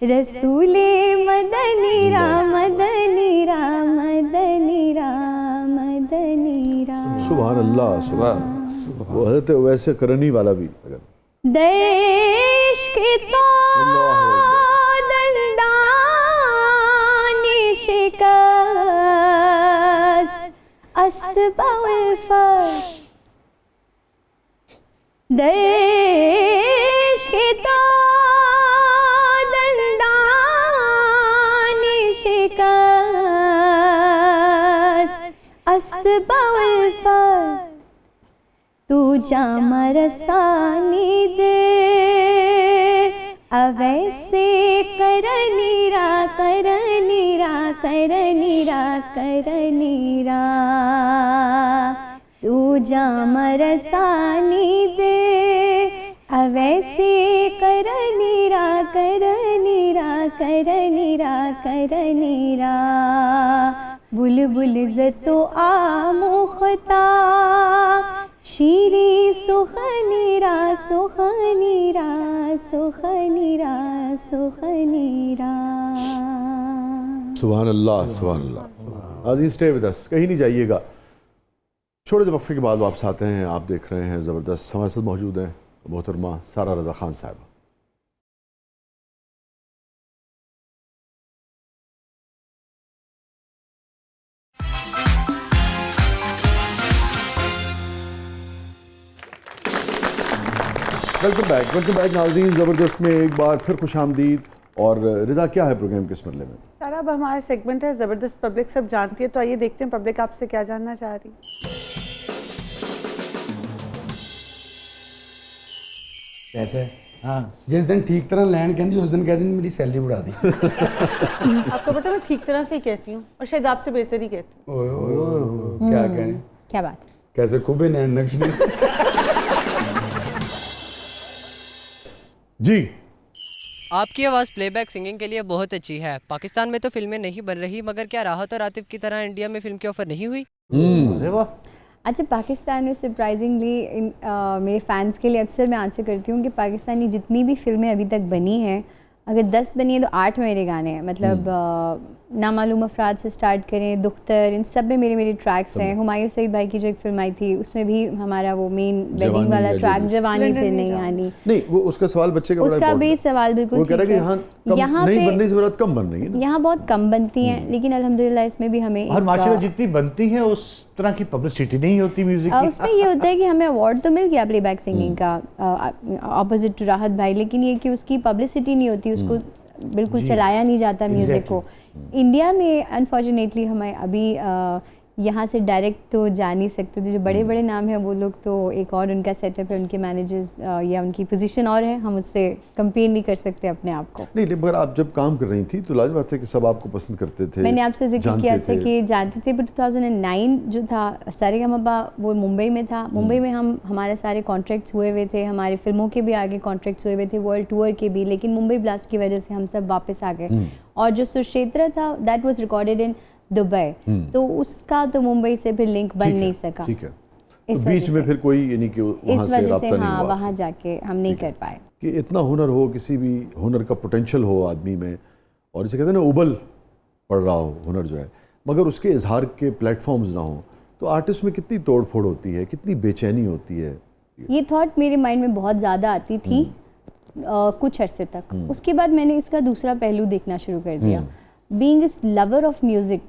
रसूले मदनीरा मदनीरा मदनीरा मदनीरा। सुभान अल्लाह सुभान। वो हज़रत वैसे करनी वाला भी अगर देश के तो दंदानी शिकस्त अस्तबाउल फर्श देश के तो दंदानी शिकस्त अस्तबाउल फर्श तू जामा रसानी दे अवैसे करनीरा करनीरा करनीरा करनीरा तू जामा रसानी दे अवैसे करनीरा करनीरा करनीरा करनीरा बुलबुल ज़तो आमुखता शीरी सुखनीरा सुखनीरा सुखनीरा सुखनीरा। सुभान अल्लाह सुभान अल्लाह। आज़ीज़ स्टे विद अस, कहीं नहीं जाइएगा। छोटे से वक्फे के बाद वापस आते हैं। आप देख रहे हैं ज़बरदस्त। हमारे साथ मौजूद हैं मोहतरमा सारा रज़ा खान साहब। वेलकम बैक नाज़रीन। ज़बरदस्त में एक बार फिर खुश आमदीद। और रिदा, क्या है प्रोग्राम किस मतलब में? सर अब हमारा सेगमेंट है ज़बरदस्त पब्लिक सब जानती है, तो आइए देखते हैं पब्लिक आपसे क्या जानना चाह रही है। कैसे? हाँ, जिस दिन ठीक तरह लैंड कहती उस दिन कहती मेरी सैलरी बढ़ा दी। आपको पता है मैं ठीक तरह से ही कहती हूँ और शायद आपसे बेहतर ही कहती हूँ। क्या कह रहे? क्या बात? कैसे खूबे नैन नक्श ने। जी, आपकी आवाज़ प्लेबैक सिंगिंग के लिए बहुत अच्छी है। पाकिस्तान में तो फिल्में नहीं बन रही, मगर क्या राहत और आतिफ की तरह इंडिया में फिल्म की ऑफर नहीं हुई? अरे वाह। अच्छा, पाकिस्तान में सरप्राइजिंगली मेरे फैंस के लिए अक्सर मैं आंसर करती हूँ कि पाकिस्तानी जितनी भी फिल्में अभी तक बनी हैं, अगर 10 बनी है तो 8 मेरे गाने हैं। मतलब नामालूम अफराद से स्टार्ट करें, दुख्तर, इन सब में मेरे ट्रैक्स हैं। हुमायूं सईद भाई की जो एक फिल्म आई थी उसमें भी हमारा वो मेन वेडिंग वाला ट्रैक जवानी फिर नहीं आनी। नहीं, वो उसका सवाल बच्चे का उसका भी सवाल बिल्कुल वो कह रहा है कि यहाँ नहीं बनने से बरात कम बन रही है ना। यहाँ बहुत कम बनती हैं, लेकिन अल्हम्दुलिल्लाह इसमें भी हमें और माशाल्लाह जितनी बनती हैं उस तरह की पब्लिसिटी नहीं होती म्यूजिक की। उसमें ये होता है कि हमें अवार्ड तो मिल गया प्लेबैक सिंगिंग का ऑपोजिट टू राहत भाई, लेकिन ये कि उसकी पब्लिसिटी नहीं होती, उसको बिल्कुल चलाया नहीं जाता म्यूज़िक को। इंडिया में अनफॉर्चुनेटली हमें अभी यहाँ से डायरेक्ट तो जा नहीं सकते थे। जो बड़े बड़े नाम हैं वो लोग तो एक और उनका सेटअप है, उनके मैनेजर्स या उनकी पोजीशन और है, हम उससे कंपेयर नहीं कर सकते अपने आप को। नहीं, मगर आप जब काम कर रही थी तो लाजवाब बात है कि सब आपको पसंद करते थे। मैंने आपसे जिक्र किया था कि जानते थे, बट 2009 जो था सारेगामापा वो मुंबई में था। मुंबई में हमारे सारे कॉन्ट्रैक्ट्स हुए थे, हमारे फिल्मों के भी आगे कॉन्ट्रैक्ट्स हुए थे, वर्ल्ड टूर के भी, लेकिन मुंबई ब्लास्ट की वजह से हम सब वापस आ गए। और जो सुक्षेत्र था that was recorded in Dubai, तो उसका तो मुंबई से फिर लिंक बन नहीं सका। ठीक है, तो बीच में फिर कोई यानी कि वहाँ से राब्ता नहीं हुआ, वहाँ जाके हम नहीं कर पाए। कि इतना हुनर हो, किसी भी हुनर का पोटेंशियल हो आदमी में, और जैसे कहते हैं ना उबल पड़ रहा हो हुनर जो है, मगर उसके इजहार के प्लेटफॉर्म्स ना हो, तो आर्टिस्ट में कितनी तोड़ फोड़ होती है, कितनी बेचैनी होती है। ये थॉट मेरे माइंड में बहुत ज़्यादा आती थी कुछ अरसे तक। उसके बाद मैंने इसका दूसरा पहलू देखना शुरू कर दिया। Being a lover of music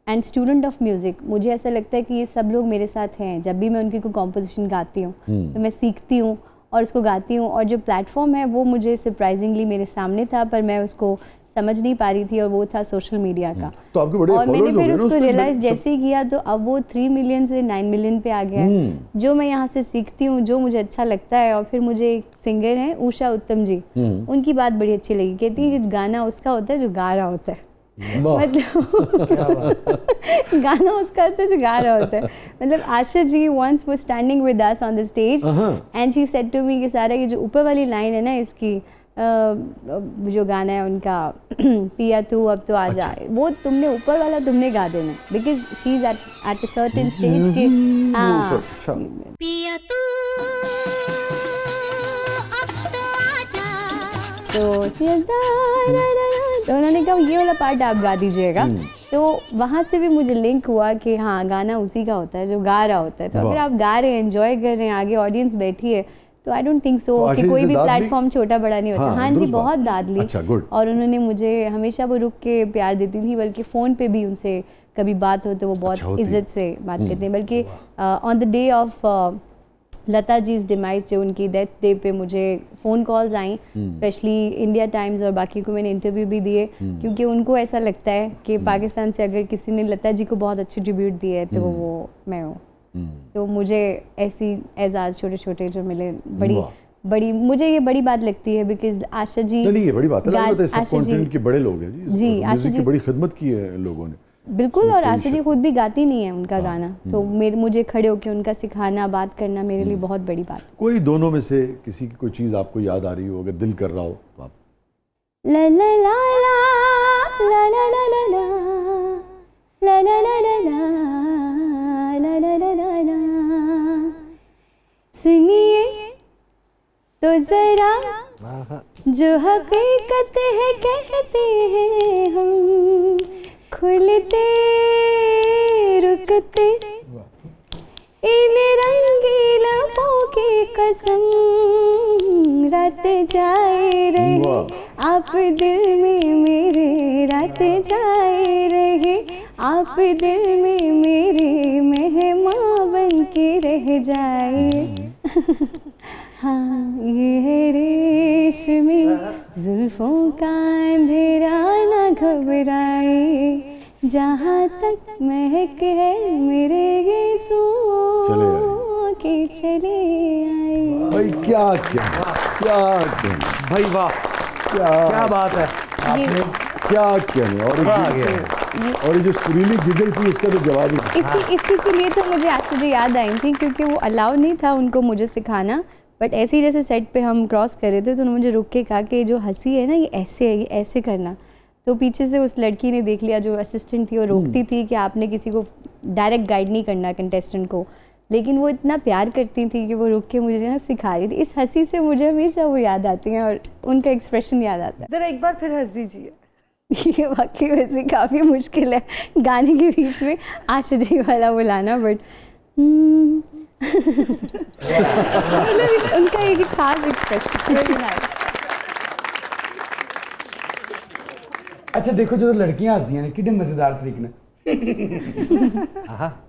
and student of music, मुझे ऐसा लगता है कि ये सब लोग मेरे साथ हैं। जब भी मैं उनकी कोई कॉम्पोजिशन गाती हूँ तो मैं सीखती हूँ और उसको गाती हूँ, और जो प्लेटफॉर्म है वो मुझे सरप्राइजिंगली मेरे सामने था, पर मैं उसको समझ नहीं पा रही थी, और वो था सोशल मीडिया का। तो आपके बड़े और मैंने फिर उसको रियलाइज सब... जैसे ही किया, तो अब वो 3 मिलियन से 9 मिलियन पे आ गया है। जो मैं यहाँ से सीखती हूँ, जो मुझे अच्छा लगता है। और फिर मुझे एक सिंगर हैं उषा उत्तम जी, उनकी बात बड़ी अच्छी लगी। कहती है कि गाना उसका होता है जो गा रहा होता है। मतलब गाना उसका होता है जो गा रहा होता है। मतलब Asha ji once was standing with us on the stage and she said to me कि सारा ये जो ऊपर वाली लाइन है ना इसकी, जो गाना है उनका पिया तू अब तो आ जा, वो तुमने ऊपर वाला तुमने गा देना, because she is at a certain stage कि हाँ पिया तू अब तो आ जा, तो उन्होंने कहा ये वाला पार्ट आप गा दीजिएगा। तो वहाँ से भी मुझे लिंक हुआ कि हाँ गाना उसी का होता है जो गा रहा होता है। तो अगर आप गा रहे हैं, एंजॉय कर रहे हैं, आगे ऑडियंस बैठी है, तो आई डोंट थिंक सो कि कोई भी प्लेटफॉर्म छोटा बड़ा नहीं होता। हाँ जी, बहुत दाद ली। अच्छा, गुड। और उन्होंने मुझे हमेशा वो रुक के प्यार देती थी, बल्कि फ़ोन पे भी उनसे कभी बात हो तो वो बहुत इज्जत से बात करते हैं। बल्कि on the day of Lata जी's डिमाइज, जो उनकी डेथ डे पे मुझे फ़ोन कॉल्स आई, स्पेशली इंडिया टाइम्स और बाकी को मैंने इंटरव्यू भी दिए, क्योंकि उनको ऐसा लगता है कि पाकिस्तान से अगर किसी ने लता जी को बहुत अच्छी ट्रिब्यूट दी है तो वो मैं हूँ। तो मुझे ऐसी एजाज़ छोटे छोटे जो मिले, बड़ी मुझे ये बड़ी बात लगती है, बिकॉज आशा जी नहीं, ये बड़ी बात है, सबकॉन्टिनेंट के बड़े लोग हैं जी, आशा जी की बड़ी खिदमत की है लोगों ने। बिल्कुल। और आशा जी खुद भी गाती नहीं है उनका गाना, तो मुझे खड़े होकर उनका सिखाना, बात करना मेरे लिए बहुत बड़ी बात। कोई दोनों में से किसी की कोई चीज़ आपको याद आ रही हो, अगर दिल कर रहा हो तो आप ला ला ला ला ला ला ला ला ला ला ला ला ला ला ला ला ला, सुनिए तो जरा जो हकीकत है कहते हैं हम, खुलते रुकते इन रंगीलों की कसम, रात जाए रहे आप दिल में मेरे, रात जाए रहे आप दिल में मेरे, मेहमान बन के रह जाए। हाँ ये है रेशमी जुल्फों का अंधेरा, न घबराए, जहाँ तक महक है मेरे गीसों के चले आए। भाई क्या भाई वाह, क्या बात है, क्या और ये जो सुरीली गिगल थी इसका तो जवाब ही। इसी के लिए तो मुझे आज मुझे याद आई थी, क्योंकि वो अलाउ नहीं था उनको मुझे सिखाना, बट ऐसे ही जैसे सेट पे हम क्रॉस कर रहे थे तो उन्होंने मुझे रुक के कहा कि जो हंसी है ना ये ऐसे है, ये ऐसे करना। तो पीछे से उस लड़की ने देख लिया जो असिस्टेंट थी, वो रोकती थी कि आपने किसी को डायरेक्ट गाइड नहीं करना कंटेस्टेंट को, लेकिन वो इतना प्यार करती थी कि वो रुक के मुझे ना सिखा रही थी। इस हंसी से मुझे हमेशा वो याद आती हैं और उनका एक्सप्रेशन याद आता है। जरा एक बार फिर हंस दीजिए। ये वाकई वैसे काफ़ी मुश्किल है गाने के बीच में आशा जी वाला बुलाना, बट उनका एक खास एक्सप्रेशन। अच्छा देखो, जो लड़कियां हसदियां ने किड्डे मजेदार तरीके नाल,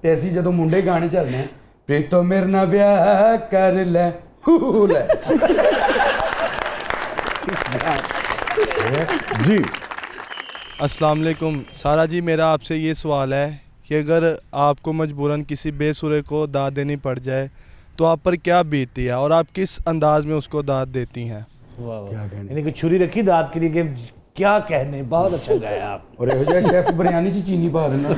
ते असीं जदों मुंडे गाने च हसदे प्रीतो मेरे नाल ब्याह कर ले जी। अस्सलाम वालेकुम सारा जी, मेरा आपसे ये सवाल है कि अगर आपको मजबूरन किसी बेसुरे को दाद देनी पड़ जाए तो आप पर क्या बीतती है और आप किस अंदाज में उसको दाद देती हैं? वाह वाह, यानी कि छुरी रखी दांत के लिए कि क्या कहने, बहुत अच्छा गाया आप। और ਇਹੋ ਜਿਹਾ शेफ बिरयानी च चीनी पा देना।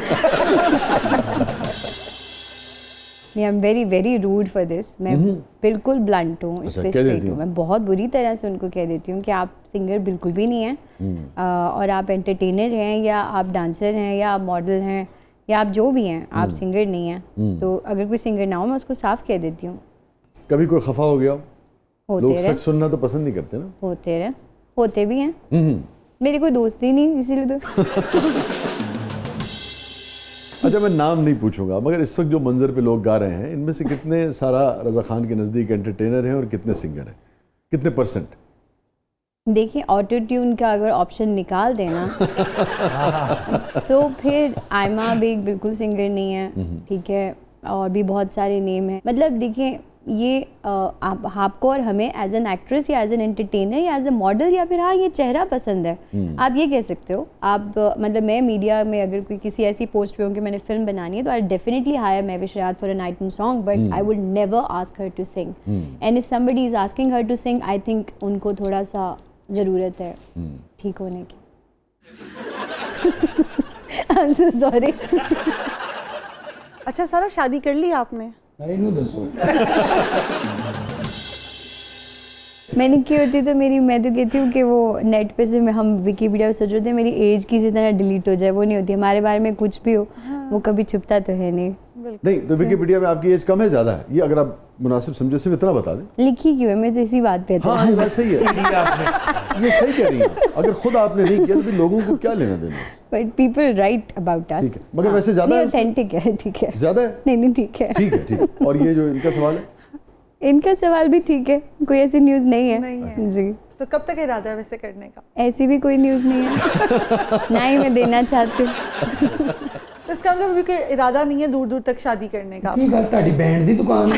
I am very very rude for this. मैं बिल्कुल ब्लंट हूँ, इस पे स्ट्रेट हूँ। मैं बहुत बुरी तरह से उनको कह देती हूँ कि आप सिंगर बिल्कुल भी नहीं हैं, और आप एंटरटेनर हैं या आप डांसर हैं या आप मॉडल हैं या आप जो भी हैं, आप सिंगर नहीं हैं। तो अगर कोई सिंगर ना हो मैं उसको साफ कह देती हूँ। कभी कोई खफा हो गया हो? होते लोग रहे, सच सुनना तो पसंद नहीं करते ना। होते रहे, होते भी हैं। मेरी कोई दोस्त ही नहीं इसीलिए तो। अच्छा, मैं नाम नहीं पूछूंगा, मगर इस वक्त जो मंजर पे लोग गा रहे हैं इनमें से कितने सारा रज़ा खान के नज़दीक एंटरटेनर हैं और कितने सिंगर हैं, कितने परसेंट? देखिए, ऑटो ट्यून का अगर ऑप्शन निकाल देना तो फिर आयमा भी बिल्कुल सिंगर नहीं है, ठीक है, और भी बहुत सारे नेम हैं। मतलब देखिए, ये आपको और हमें एज एन एक्ट्रेस या एज एन एंटरटेनर या एज ए मॉडल या फिर हाँ ये चेहरा पसंद है, आप ये कह सकते हो। आप मतलब मैं मीडिया में अगर कोई किसी ऐसी पोस्ट पे हूँ कि मैंने फिल्म बनानी है तो I definitely hire Mahwish Riyad for an item song, but I would never ask her to sing. And if somebody is asking her to sing, I think उनको थोड़ा सा ज़रूरत है ठीक होने की। I am so sorry. अच्छा सारा, शादी कर ली आपने? नहीं दसो। मैंने की होती तो मेरी, मैं तो कहती हूँ कि वो नेट पे से हम विकीपीडिया पे सोच रहे थे मेरी एज किसी तरह डिलीट हो जाए, वो नहीं होती। हमारे बारे में कुछ भी हो वो कभी छुपता तो है नहीं। नहीं तो विकीपीडिया में आपकी एज कम है ज़्यादा है, ये अगर आप मुनासिब समझे सिर्फ इतना बता दें। लिखी क्यों है, मैं तो इसी बात पे हाँ वैसे ही है, ये सही कह रही हैं। अगर खुद आपने नहीं किया तो फिर लोगों को क्या लेना देना है? But people right about us. ठीक है, मगर वैसे ज़्यादा ऑथेंटिक है। ठीक है, ज़्यादा है, नहीं ठीक है, ठीक है, ठीक है। और ये जो इनका सवाल है, इनका सवाल भी ठीक है, कोई ऐसी न्यूज़ नहीं है, नहीं है। जी। तो कब तक इरादा है वैसे करने का? ऐसी भी कोई न्यूज़ नहीं है, ना ही मैं देना चाहती हूँ। तो इसका मतलब अभी कोई इरादा नहीं है दूर दूर तक शादी करने का? की गल ताड़ी बैंड दी दुकान।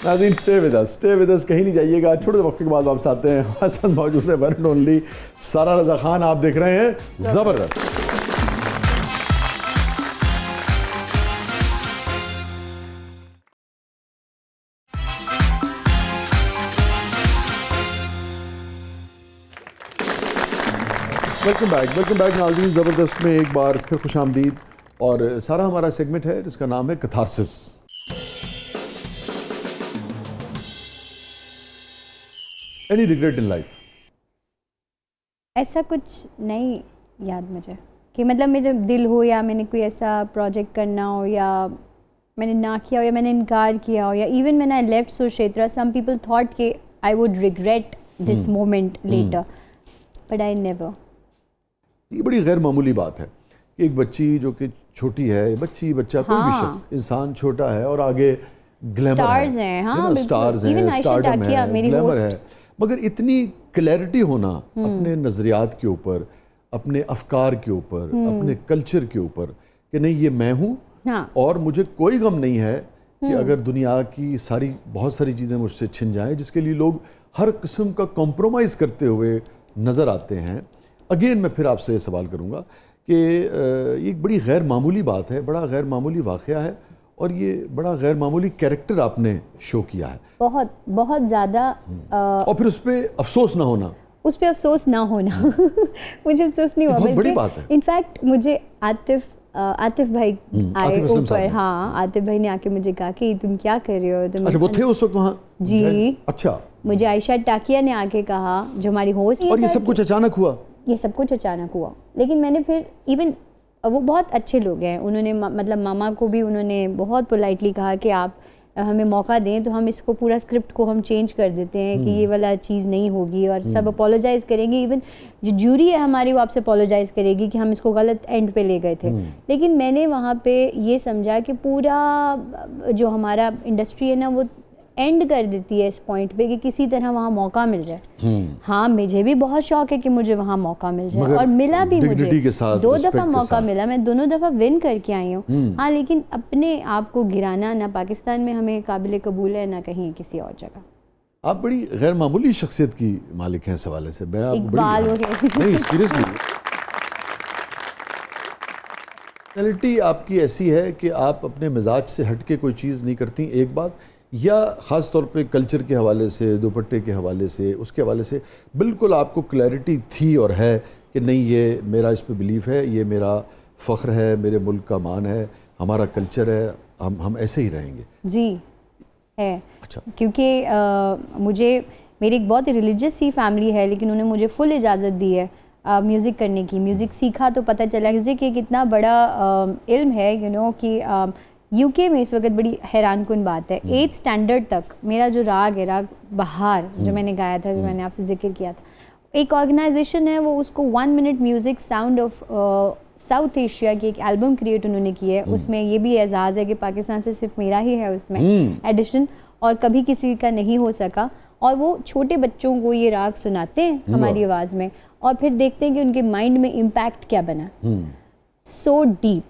नाज़रीन स्टे विद अस, कहीं नहीं जाइएगा। छोटे वक्त के बाद वापस आते हैं। हसन मौजूद है, वन एंड ओनली सारा रज़ा खान, आप देख रहे हैं ज़बरदस्त। वेलकम बैक नाज़रीन। ज़बरदस्त में एक बार फिर खुश आमदीद। और सारा हमारा सेगमेंट है जिसका नाम है catharsis. Any regret in life? ऐसा कुछ नहीं याद मुझे कि मतलब मेरा दिल हो या मैंने कोई ऐसा प्रोजेक्ट करना हो या मैंने ना किया हो या मैंने इनकार किया हो या इवन मैंने आई लेफ्ट सुक्षेत्रा, सम पीपल थॉट कि I would regret this moment later, but I never. ये बड़ी गैर मामूली बात है कि एक बच्ची जो कि छोटी है, बच्चा कोई भी शख्स, इंसान छोटा है और आगे ग्लैमर स्टार्स है, हैं, हाँ, स्टार्स हैं, स्टारडम है, ग्लैमर है, मगर इतनी क्लैरिटी होना अपने नज़रियात के ऊपर, अपने अफकार के ऊपर, अपने कल्चर के ऊपर कि नहीं ये मैं हूँ, हाँ। और मुझे कोई गम नहीं है कि अगर दुनिया की बहुत सारी चीज़ें मुझसे छिन जाएं, जिसके लिए लोग हर किस्म का कॉम्प्रोमाइज़ करते हुए नज़र आते हैं। अगेन मैं फिर आपसे सवाल करूँगा कि ये एक बड़ी गैर मामूली बात है, बड़ा गैर मामूली वाक़या है और ये बड़ा गैर मामूली कैरेक्टर आपने शो किया है, बहुत बहुत ज़्यादा। और फिर उस पर अफसोस ना होना, मुझे अफसोस नहीं हुआ, बहुत बड़ी बात है। इनफैक्ट मुझे आतिफ भाई आए ऊपर, हाँ, आतिफ भाई ने आके मुझे कहा कि तुम क्या कर रहे हो, तुम। अच्छा, वो थे उस वक्त वहाँ? जी। अच्छा। मुझे आयशा टाकिया ने आके कहा, जो हमारी होस्ट। और ये सब कुछ अचानक हुआ? ये सब कुछ अचानक हुआ, लेकिन मैंने फिर इवन वो बहुत अच्छे लोग हैं, उन्होंने मतलब मामा को भी उन्होंने बहुत पोलाइटली कहा कि आप हमें मौका दें तो हम इसको पूरा स्क्रिप्ट को हम चेंज कर देते हैं कि ये वाला चीज़ नहीं होगी, और सब अपोलोजाइज़ करेंगे। इवन जो जूरी है हमारी वो आपसे अपोलोजाइज़ करेगी कि हम इसको गलत एंड पे ले गए थे। लेकिन मैंने वहाँ पे ये समझा कि पूरा जो हमारा इंडस्ट्री है ना वो एंड कर देती है इस पॉइंट पे कि किसी तरह वहाँ मौका मिल जाए। हाँ, मुझे भी बहुत शौक है कि मुझे वहाँ मौका मिल जाए, और मिला भी मुझे 2 दफ़ा मौका मिला, मैं दोनों दफ़ा विन करके आई हूँ। हाँ, लेकिन अपने आप को गिराना ना पाकिस्तान में हमें काबिल कबूल है ना कहीं किसी और जगह। आप बड़ी गैर मामूली शख्सियत की मालिक हैं इस हवाले से। मैं आप इकबाल हो गए। नहीं सीरियसली, पर्सनैलिटी आपकी ऐसी है कि आप अपने मिजाज से हट के कोई चीज़ नहीं करती, एक बात, या ख़ास तौर पे कल्चर के हवाले से, दुपट्टे के हवाले से, उसके हवाले से बिल्कुल आपको क्लैरिटी थी और है कि नहीं ये मेरा इस पे बिलीफ है, ये मेरा फ़ख्र है, मेरे मुल्क का मान है, हमारा कल्चर है, हम ऐसे ही रहेंगे। जी है। अच्छा। क्योंकि मुझे, मेरी एक बहुत रिलीजियस सी फैमिली है, लेकिन उन्होंने मुझे फुल इजाज़त दी है म्यूज़िक करने की। म्यूज़िक सीखा तो पता चला म्यूज़िक एक इतना बड़ा इल्म है, यू नो, कि यूके में इस वक्त बड़ी हैरान कुन बात है, 8th स्टैंडर्ड तक मेरा जो राग है, राग बहार, जो मैंने गाया था, जो मैंने आपसे जिक्र किया था, एक ऑर्गेनाइजेशन है वो उसको 1 minute music sound of south Asia की एक एल्बम क्रिएट उन्होंने की है। उसमें ये भी एजाज़ है कि पाकिस्तान से सिर्फ मेरा ही है उसमें एडिशन, और कभी किसी का नहीं हो सका। और वो छोटे बच्चों को ये राग सुनाते हैं हमारी आवाज़ में, और फिर देखते हैं कि उनके माइंड में इम्पैक्ट क्या बना। So deep,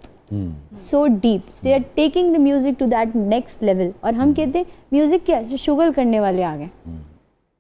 so deep, they are taking the music to that next level. और हम कहते हैं म्यूजिक क्या, शुगल करने वाले आ गए,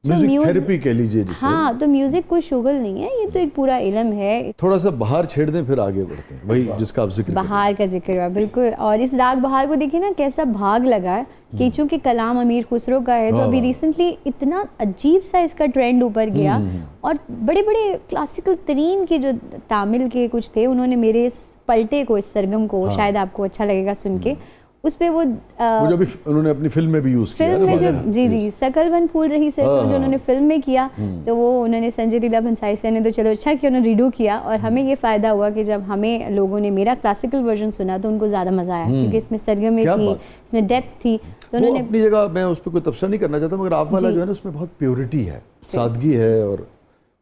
म्यूजिक थेरेपी कह लीजिए जिसे। हाँ, तो म्यूजिक कोई शुगल नहीं है, ये तो एक पूरा इल्म है। थोड़ा सा बहार छेड़ दें फिर आगे बढ़ते हैं, वही जिसका आप जिक्र बहार का जिक्र हुआ, बिल्कुल। और इस राग बहार को देखिए ना कैसा भाग लगा है, कि चूंकि कलाम अमीर खुसरो का है, तो अभी रिसेंटली इतना अजीब सा इसका ट्रेंड ऊपर गया, और बड़े बड़े क्लासिकल तरीन के जो तामिल के कुछ थे, उन्होंने मेरे इस पलटे को, इस सरगम को, शायद आपको अच्छा लगेगा सुन के, उस पे वो जो भी उन्होंने अपनी फिल्म में भी यूज किया, फिल्म में जो जी सकल बन फूल रही से जो उन्होंने फिल्म में किया, तो वो उन्होंने संजय लीला भंसाली सर ने तो चलो अच्छा कि उन्होंने रीडू किया, और हमें ये फ़ायदा हुआ कि जब हमें लोगों ने मेरा क्लासिकल वर्जन सुना तो उनको ज़्यादा मज़ा आया, क्योंकि इसमें सरगम थी, इसमें डेप्थ थी। तो उन्होंने अपनी जगह, मैं उस पर कोई तबसरा नहीं करना चाहता, मगर आप वाला जो है ना उसमें बहुत प्योरिटी है, सादगी है, और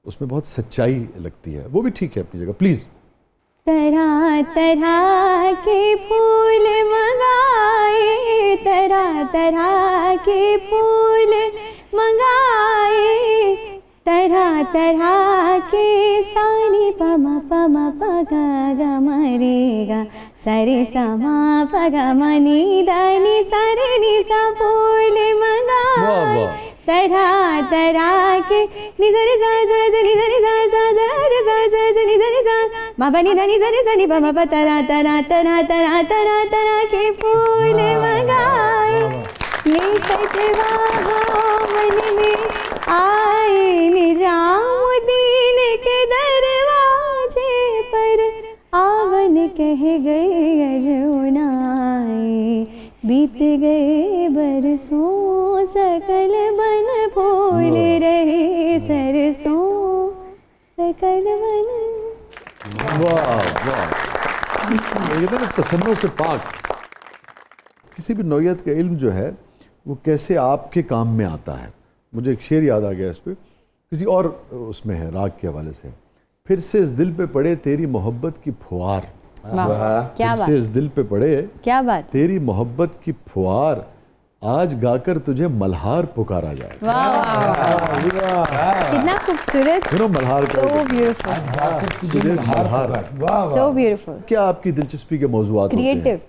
उसमें बहुत सच्चाई लगती है, वो भी ठीक है अपनी जगह। प्लीज़। तरह तरह के फूल मंगाए, तरह तरह के फूल मंगाए, तरह तरह के सानी पमा पमा पगा गा मरेगा, सरे समा पगा मनी दानी सरे नि सा फूल मंगाए, तरह तरह के निजरे जा जा जा निजरे जा जा जा जा जा जा निजरे जा बाबा नि धनी जरे जनी बाबा तरह तरह तरह तरह तरह तरह के फूल मंगाए, ये कटवा मन में आए निजामुद्दीन के दरवाजे पर, आवन कह गए अजूनाए, बीत गए बरसों सकल बन फूल रहे सरसों सकल बन। वाह वाह, ये तो तसन्नो से पाक। किसी भी नौयत का इल्म जो है वो कैसे आपके काम में आता है। मुझे एक शेर याद आ गया इस पर, किसी और उसमें है राग के हवाले से, फिर से इस दिल पे पड़े तेरी मोहब्बत की फुहार, क्या बात, फिर से इस दिल पे पड़े क्या बात, तेरी मोहब्बत की फुहार, आज गाकर तुझे मल्हार पुकारा जाए। कितना खूबसूरत, मल्हार का so beautiful, so beautiful। क्या आपकी दिलचस्पी के मौज़ूआत होते हैं? क्रिएटिव,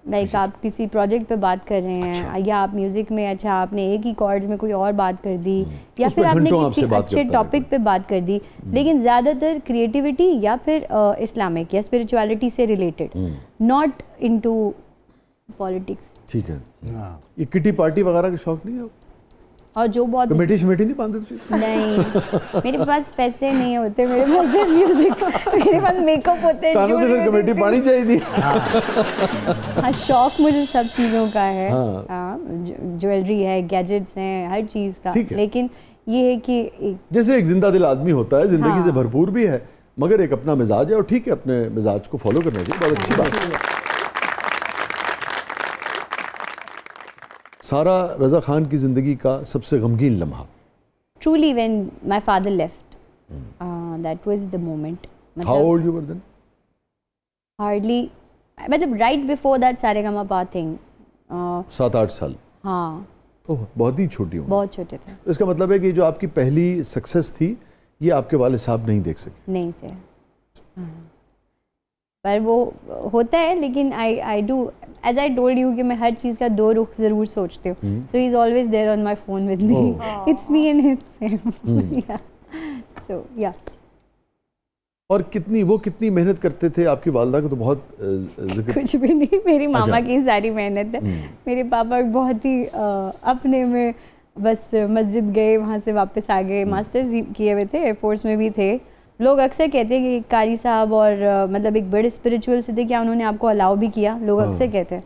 लाइक आप किसी प्रोजेक्ट पे बात कर रहे हैं, अच्छा, या आप म्यूजिक में, अच्छा आपने एक ही कॉर्ड्स में कोई और बात कर दी, या फिर आपने किसी अच्छे टॉपिक पे बात कर दी, लेकिन ज़्यादातर क्रिएटिविटी या फिर इस्लामिक या स्पिरिचुअलिटी से रिलेटेड, नॉट इनटू पॉलिटिक्स। ठीक है। ये किटी पार्टी वगैरह का शौक नहीं है? और जो बहुत कमेटी शमेटी नहीं बांधते थे? नहीं, मेरे पास पैसे नहीं होते, मेरे पास म्यूजिक, मेरे पास मेकअप होते हैं, तो फिर कमेटी पानी चाहिए थी। हाँ, शौक मुझे सब चीज़ों का है, ज्वेलरी है, गैजेट्स हैं, हर चीज़ का, लेकिन ये है कि जैसे एक जिंदा दिल आदमी होता है, जिंदगी से भरपूर भी है, मगर एक अपना मिजाज है, और ठीक है अपने मिजाज को फॉलो करना चाहिए, बहुत अच्छी बात है। सारा रज़ा खान की ज़िंदगी का सबसे गमगीन लम्हा? Truly when my father left, that was the moment. How old you were then? Hardly, मतलब right before that Sa Re Ga Ma Pa thing. 7-8 साल? हाँ। ओह, बहुत ही छोटी उम्र। बहुत छोटे थे। तो इसका मतलब है कि जो आपकी पहली सक्सेस थी, ये आपके वाले साहब नहीं देख सके? नहीं थे। पर वो होता है, लेकिन I do as I told you कि मैं हर चीज़ का 2 रुख ज़रूर सोचती हूँ. So he is always there on my phone with me. It's me and him. So yeah. और कितनी मेहनत करते थे? आपकी वालदा को तो बहुत कुछ भी नहीं, मेरी मामा की सारी मेहनत है. मेरे पापा बहुत ही अपने में बस मस्जिद गए, वहाँ से वापस आ गए. मास्टर्स किए हुए थे, एयरफोर्स में भी थे. लोग अक्सर कहते हैं कि कारी साहब और मतलब एक बड़े स्पिरिचुअल से थे, क्या उन्होंने आपको अलाउ भी किया? लोग अक्सर कहते हैं.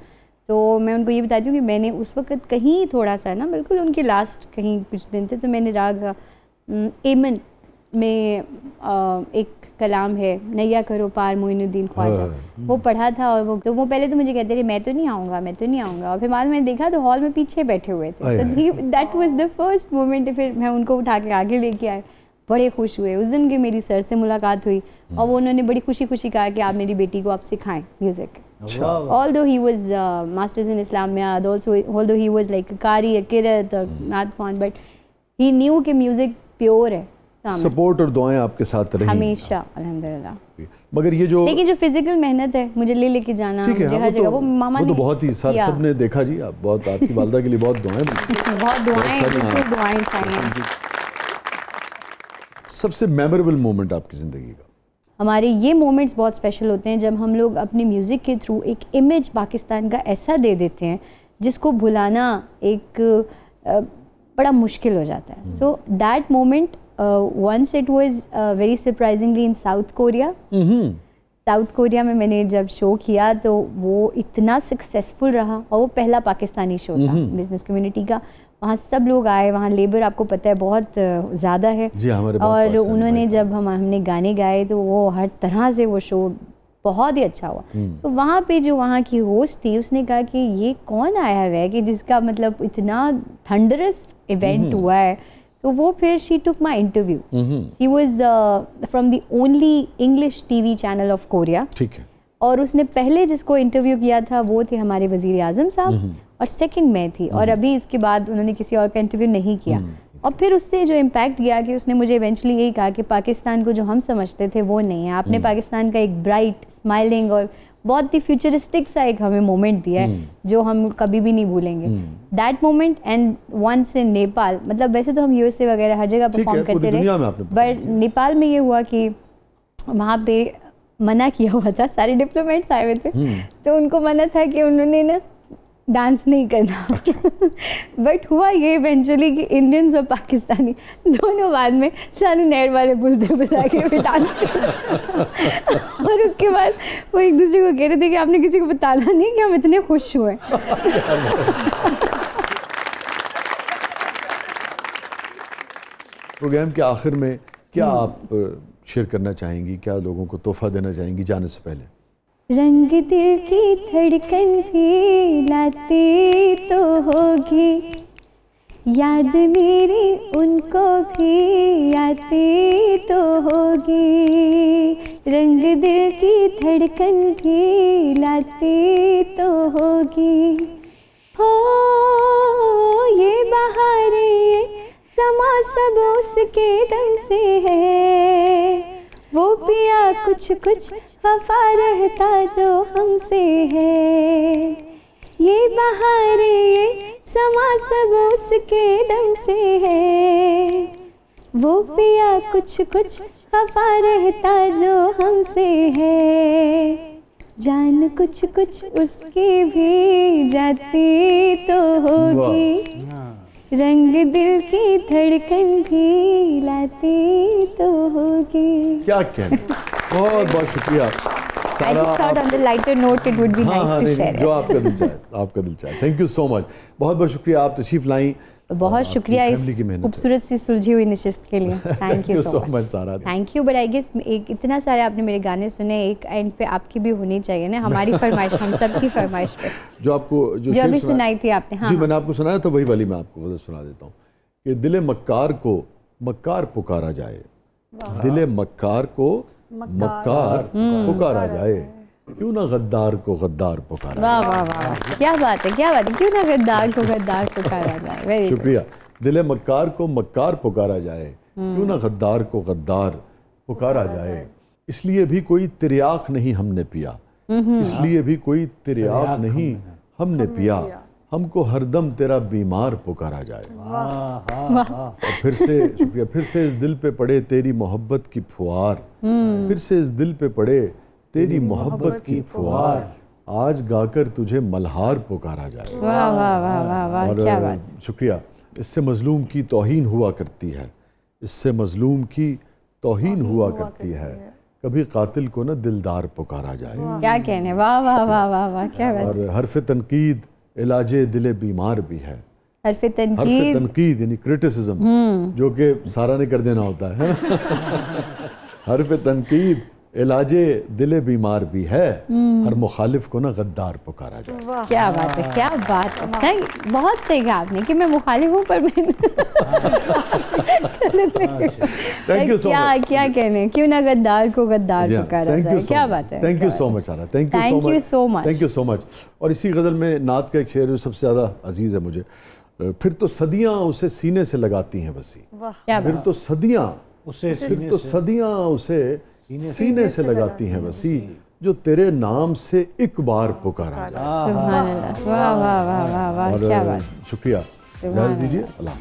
तो मैं उनको ये बताती हूँ कि मैंने उस वक्त कहीं थोड़ा सा ना, बिल्कुल उनके लास्ट कहीं कुछ दिन थे, तो मैंने राग एमन में एक कलाम है, नैया करो पार मोइनुद्दीन ख्वाजा, वो पढ़ा था. और वो पहले तो मुझे कहते थे मैं तो नहीं आऊँगा, और फिर बाद में देखा तो हॉल में पीछे बैठे हुए थे. That was the first moment. फिर मैं उनको उठा के आगे लेके आए, बड़े खुश हुए. उस दिन की मेरी सर से मुलाकात हुई और वो उन्होंने बड़ी खुशी कहा कि आप मेरी बेटी को आप सिखाएं music. Although he was masters in Islam, although he was like a Qari, a Kirat, or Nathwan, but he knew कि म्यूज़िक प्योर है. सपोर्ट और दुआएं आपके साथ रही हमेशा, अल्हम्दुलिल्लाह. मगर ये जो लेकिन जो फिजिकल मेहनत है, मुझे लेके जाना हर जगह, वो मामा ने तो बहुत ही सबने देखा जी. आप बहुत, आपकी वालदा के लिए बहुत दुआएं. बहुत दुआएं. सबसे मेमोरेबल मोमेंट आपकी ज़िंदगी का? हमारे ये मोमेंट्स बहुत स्पेशल होते हैं जब हम लोग अपनी म्यूज़िक के थ्रू एक इमेज पाकिस्तान का ऐसा दे देते हैं जिसको भुलाना एक बड़ा मुश्किल हो जाता है. So that moment once it was very surprisingly in South Korea. South Korea में मैंने जब शो किया तो वो इतना सक्सेसफुल रहा, और वो पहला पाकिस्तानी शो था बिजनेस कम्युनिटी का. वहाँ सब लोग आए, वहाँ लेबर आपको पता है बहुत ज़्यादा है. और उन्होंने जब हमने गाने गाए तो वो हर तरह से वो शो बहुत ही अच्छा हुआ. तो वहाँ पे जो वहाँ की होस्ट थी उसने कहा कि ये कौन आया हुआ है कि जिसका मतलब इतना थंडरस इवेंट हुआ है. तो वो फिर she took my interview. She was from the only English TV channel of Korea. ठीक है. और उसने पहले जिसको इंटरव्यू किया था वो थे हमारे वज़ीर आज़म साहब, और सेकंड मैं थी. और अभी इसके बाद उन्होंने किसी और का इंटरव्यू नहीं किया. और फिर उससे जो इम्पैक्ट गया कि उसने मुझे इवेंचुअली यही कहा कि पाकिस्तान को जो हम समझते थे वो नहीं है. आपने पाकिस्तान का एक ब्राइट, स्माइलिंग और बहुत ही फ्यूचरिस्टिक सा एक हमें मोमेंट दिया है जो हम कभी भी नहीं भूलेंगे. That moment and once in Nepal, मतलब वैसे तो हम यूएसए वगैरह हर जगह परफॉर्म करते रहे, बट नेपाल में ये हुआ कि वहाँ पे मना किया हुआ था, सारे डिप्लोमेट्स आए हुए थे, तो उनको मना था कि उन्होंने ना डांस नहीं करना. बट हुआ ये इवेंचुअली कि इंडियंस और पाकिस्तानी दोनों बाद में सानू नहर वाले बुलते बता के फिर डांस किया. और उसके बाद वो एक दूसरे को कह रहे थे कि आपने किसी को बताना नहीं कि हम इतने खुश हुए. प्रोग्राम के आखिर में क्या आप शेयर करना चाहेंगी, क्या लोगों को तोहफा देना चाहेंगी जाने से पहले? रंग दिल की धड़कन भी लाती तो होगी, याद मेरी उनको भी आती तो होगी. रंग दिल की धड़कन भी लाती तो होगी. हो ये बहारें समा सब उसके दम से है, वो पिया कुछ कुछ वफा रहता जो हमसे है. ये बहारें ये समा सब उसके दम से है, वो पिया कुछ कुछ वफा रहता जो हमसे है. जान कुछ कुछ उसकी भी जाती तो होगी, रंग दिल की धड़कन भी लाती तो होगी. क्या कहना. बहुत बहुत शुक्रिया. I just thought on the lighter note it would be nice to share. जो आपका दिल चाहे, आपका दिल चाहे. Thank you so much. बहुत बहुत शुक्रिया, आप तशरीफ लाई. बहुत शुक्रिया इस खूबसूरत सी सुलझी हुई नशिस्त के लिए. Thank you so much Sara. Thank you. But I guess एक इतना सारे आपने मेरे गाने सुने, एक एंड पे आपकी भी होनी चाहिए ना, हमारी फरमाइश, हम सब की फरमाइश पे जो आपको जो अभी सुनाई थी आपने. हाँ जी, मैंने आपको सुनाया था, वही वाली मैं आपको सुना देता हूँ कि दिले मक्कार को मक्कार पुकारा जाए, दिले मक्कार को मक्कार पुकारा जाए, क्यों ना गद्दार को गद्दार पुकारा. वाह वाह वाह, क्या बात है, क्या बात है. क्यों ना गद्दार को गद्दार पुकारा जाए. वेरी शुक्रिया. दिले मक्कार को मक्कार पुकारा जाए, क्यों ना गद्दार को गद्दार पुकारा जाए. इसलिए भी कोई तिर्याक नहीं हमने पिया, इसलिए भी कोई तिर्याक नहीं हमने पिया, हमको हरदम तेरा बीमार पुकारा जाए। और फिर से शुक्रिया, फिर से इस दिल पे पड़े तेरी मोहब्बत की फुहार, फिर से इस दिल पे पड़े तेरी मोहब्बत की फुहार, आज गाकर तुझे मल्हार पुकारा जाए। वाह वाह वाह वाह वाह, क्या बात। और शुक्रिया, इससे मजलूम की तौहीन हुआ करती है, इससे मजलूम की तौहीन हुआ करती है, कभी कातिल को ना दिलदार पुकारा जाए। क्या कहने, वाह वाह वाह वाह वाह, क्या बात। और हरफ तनकीद इलाजे दिले बीमार भी है। हरफ हरफ तनकीद, तनकीद यानी क्रिटिसिज्म, जो कि सारा ने कर देना होता है। हरफ तनकीद इलाजे दिले बीमार भी है, हर मुखालिफ को ना गद्दार पुकारा जाए। क्या बात है, क्या बात है। नहीं, बहुत सही कहा आपने कि मैं मुखालिफ हूँ पर मैं थैंक यू सो मच। क्या कहने, क्यों ना गद्दार को गद्दार पुकारा जाए। क्या बात है, thank you so much Sara, thank you so much, thank you so much. और इसी गज़ल में नात का एक शेर जो सबसे ज़्यादा अजीज़ है मुझे, फिर तो सदियाँ उसे सीने से लगाती हैं वसी, फिर तो सदियाँ उसे सीने से लगाती हैं वसी, जो तेरे नाम से एक बार पुकारा जाए। सुभान अल्लाह, वाह वाह वाह वाह, क्या बात। शुक्रिया, इजाज़त दीजिए, अल्लाह।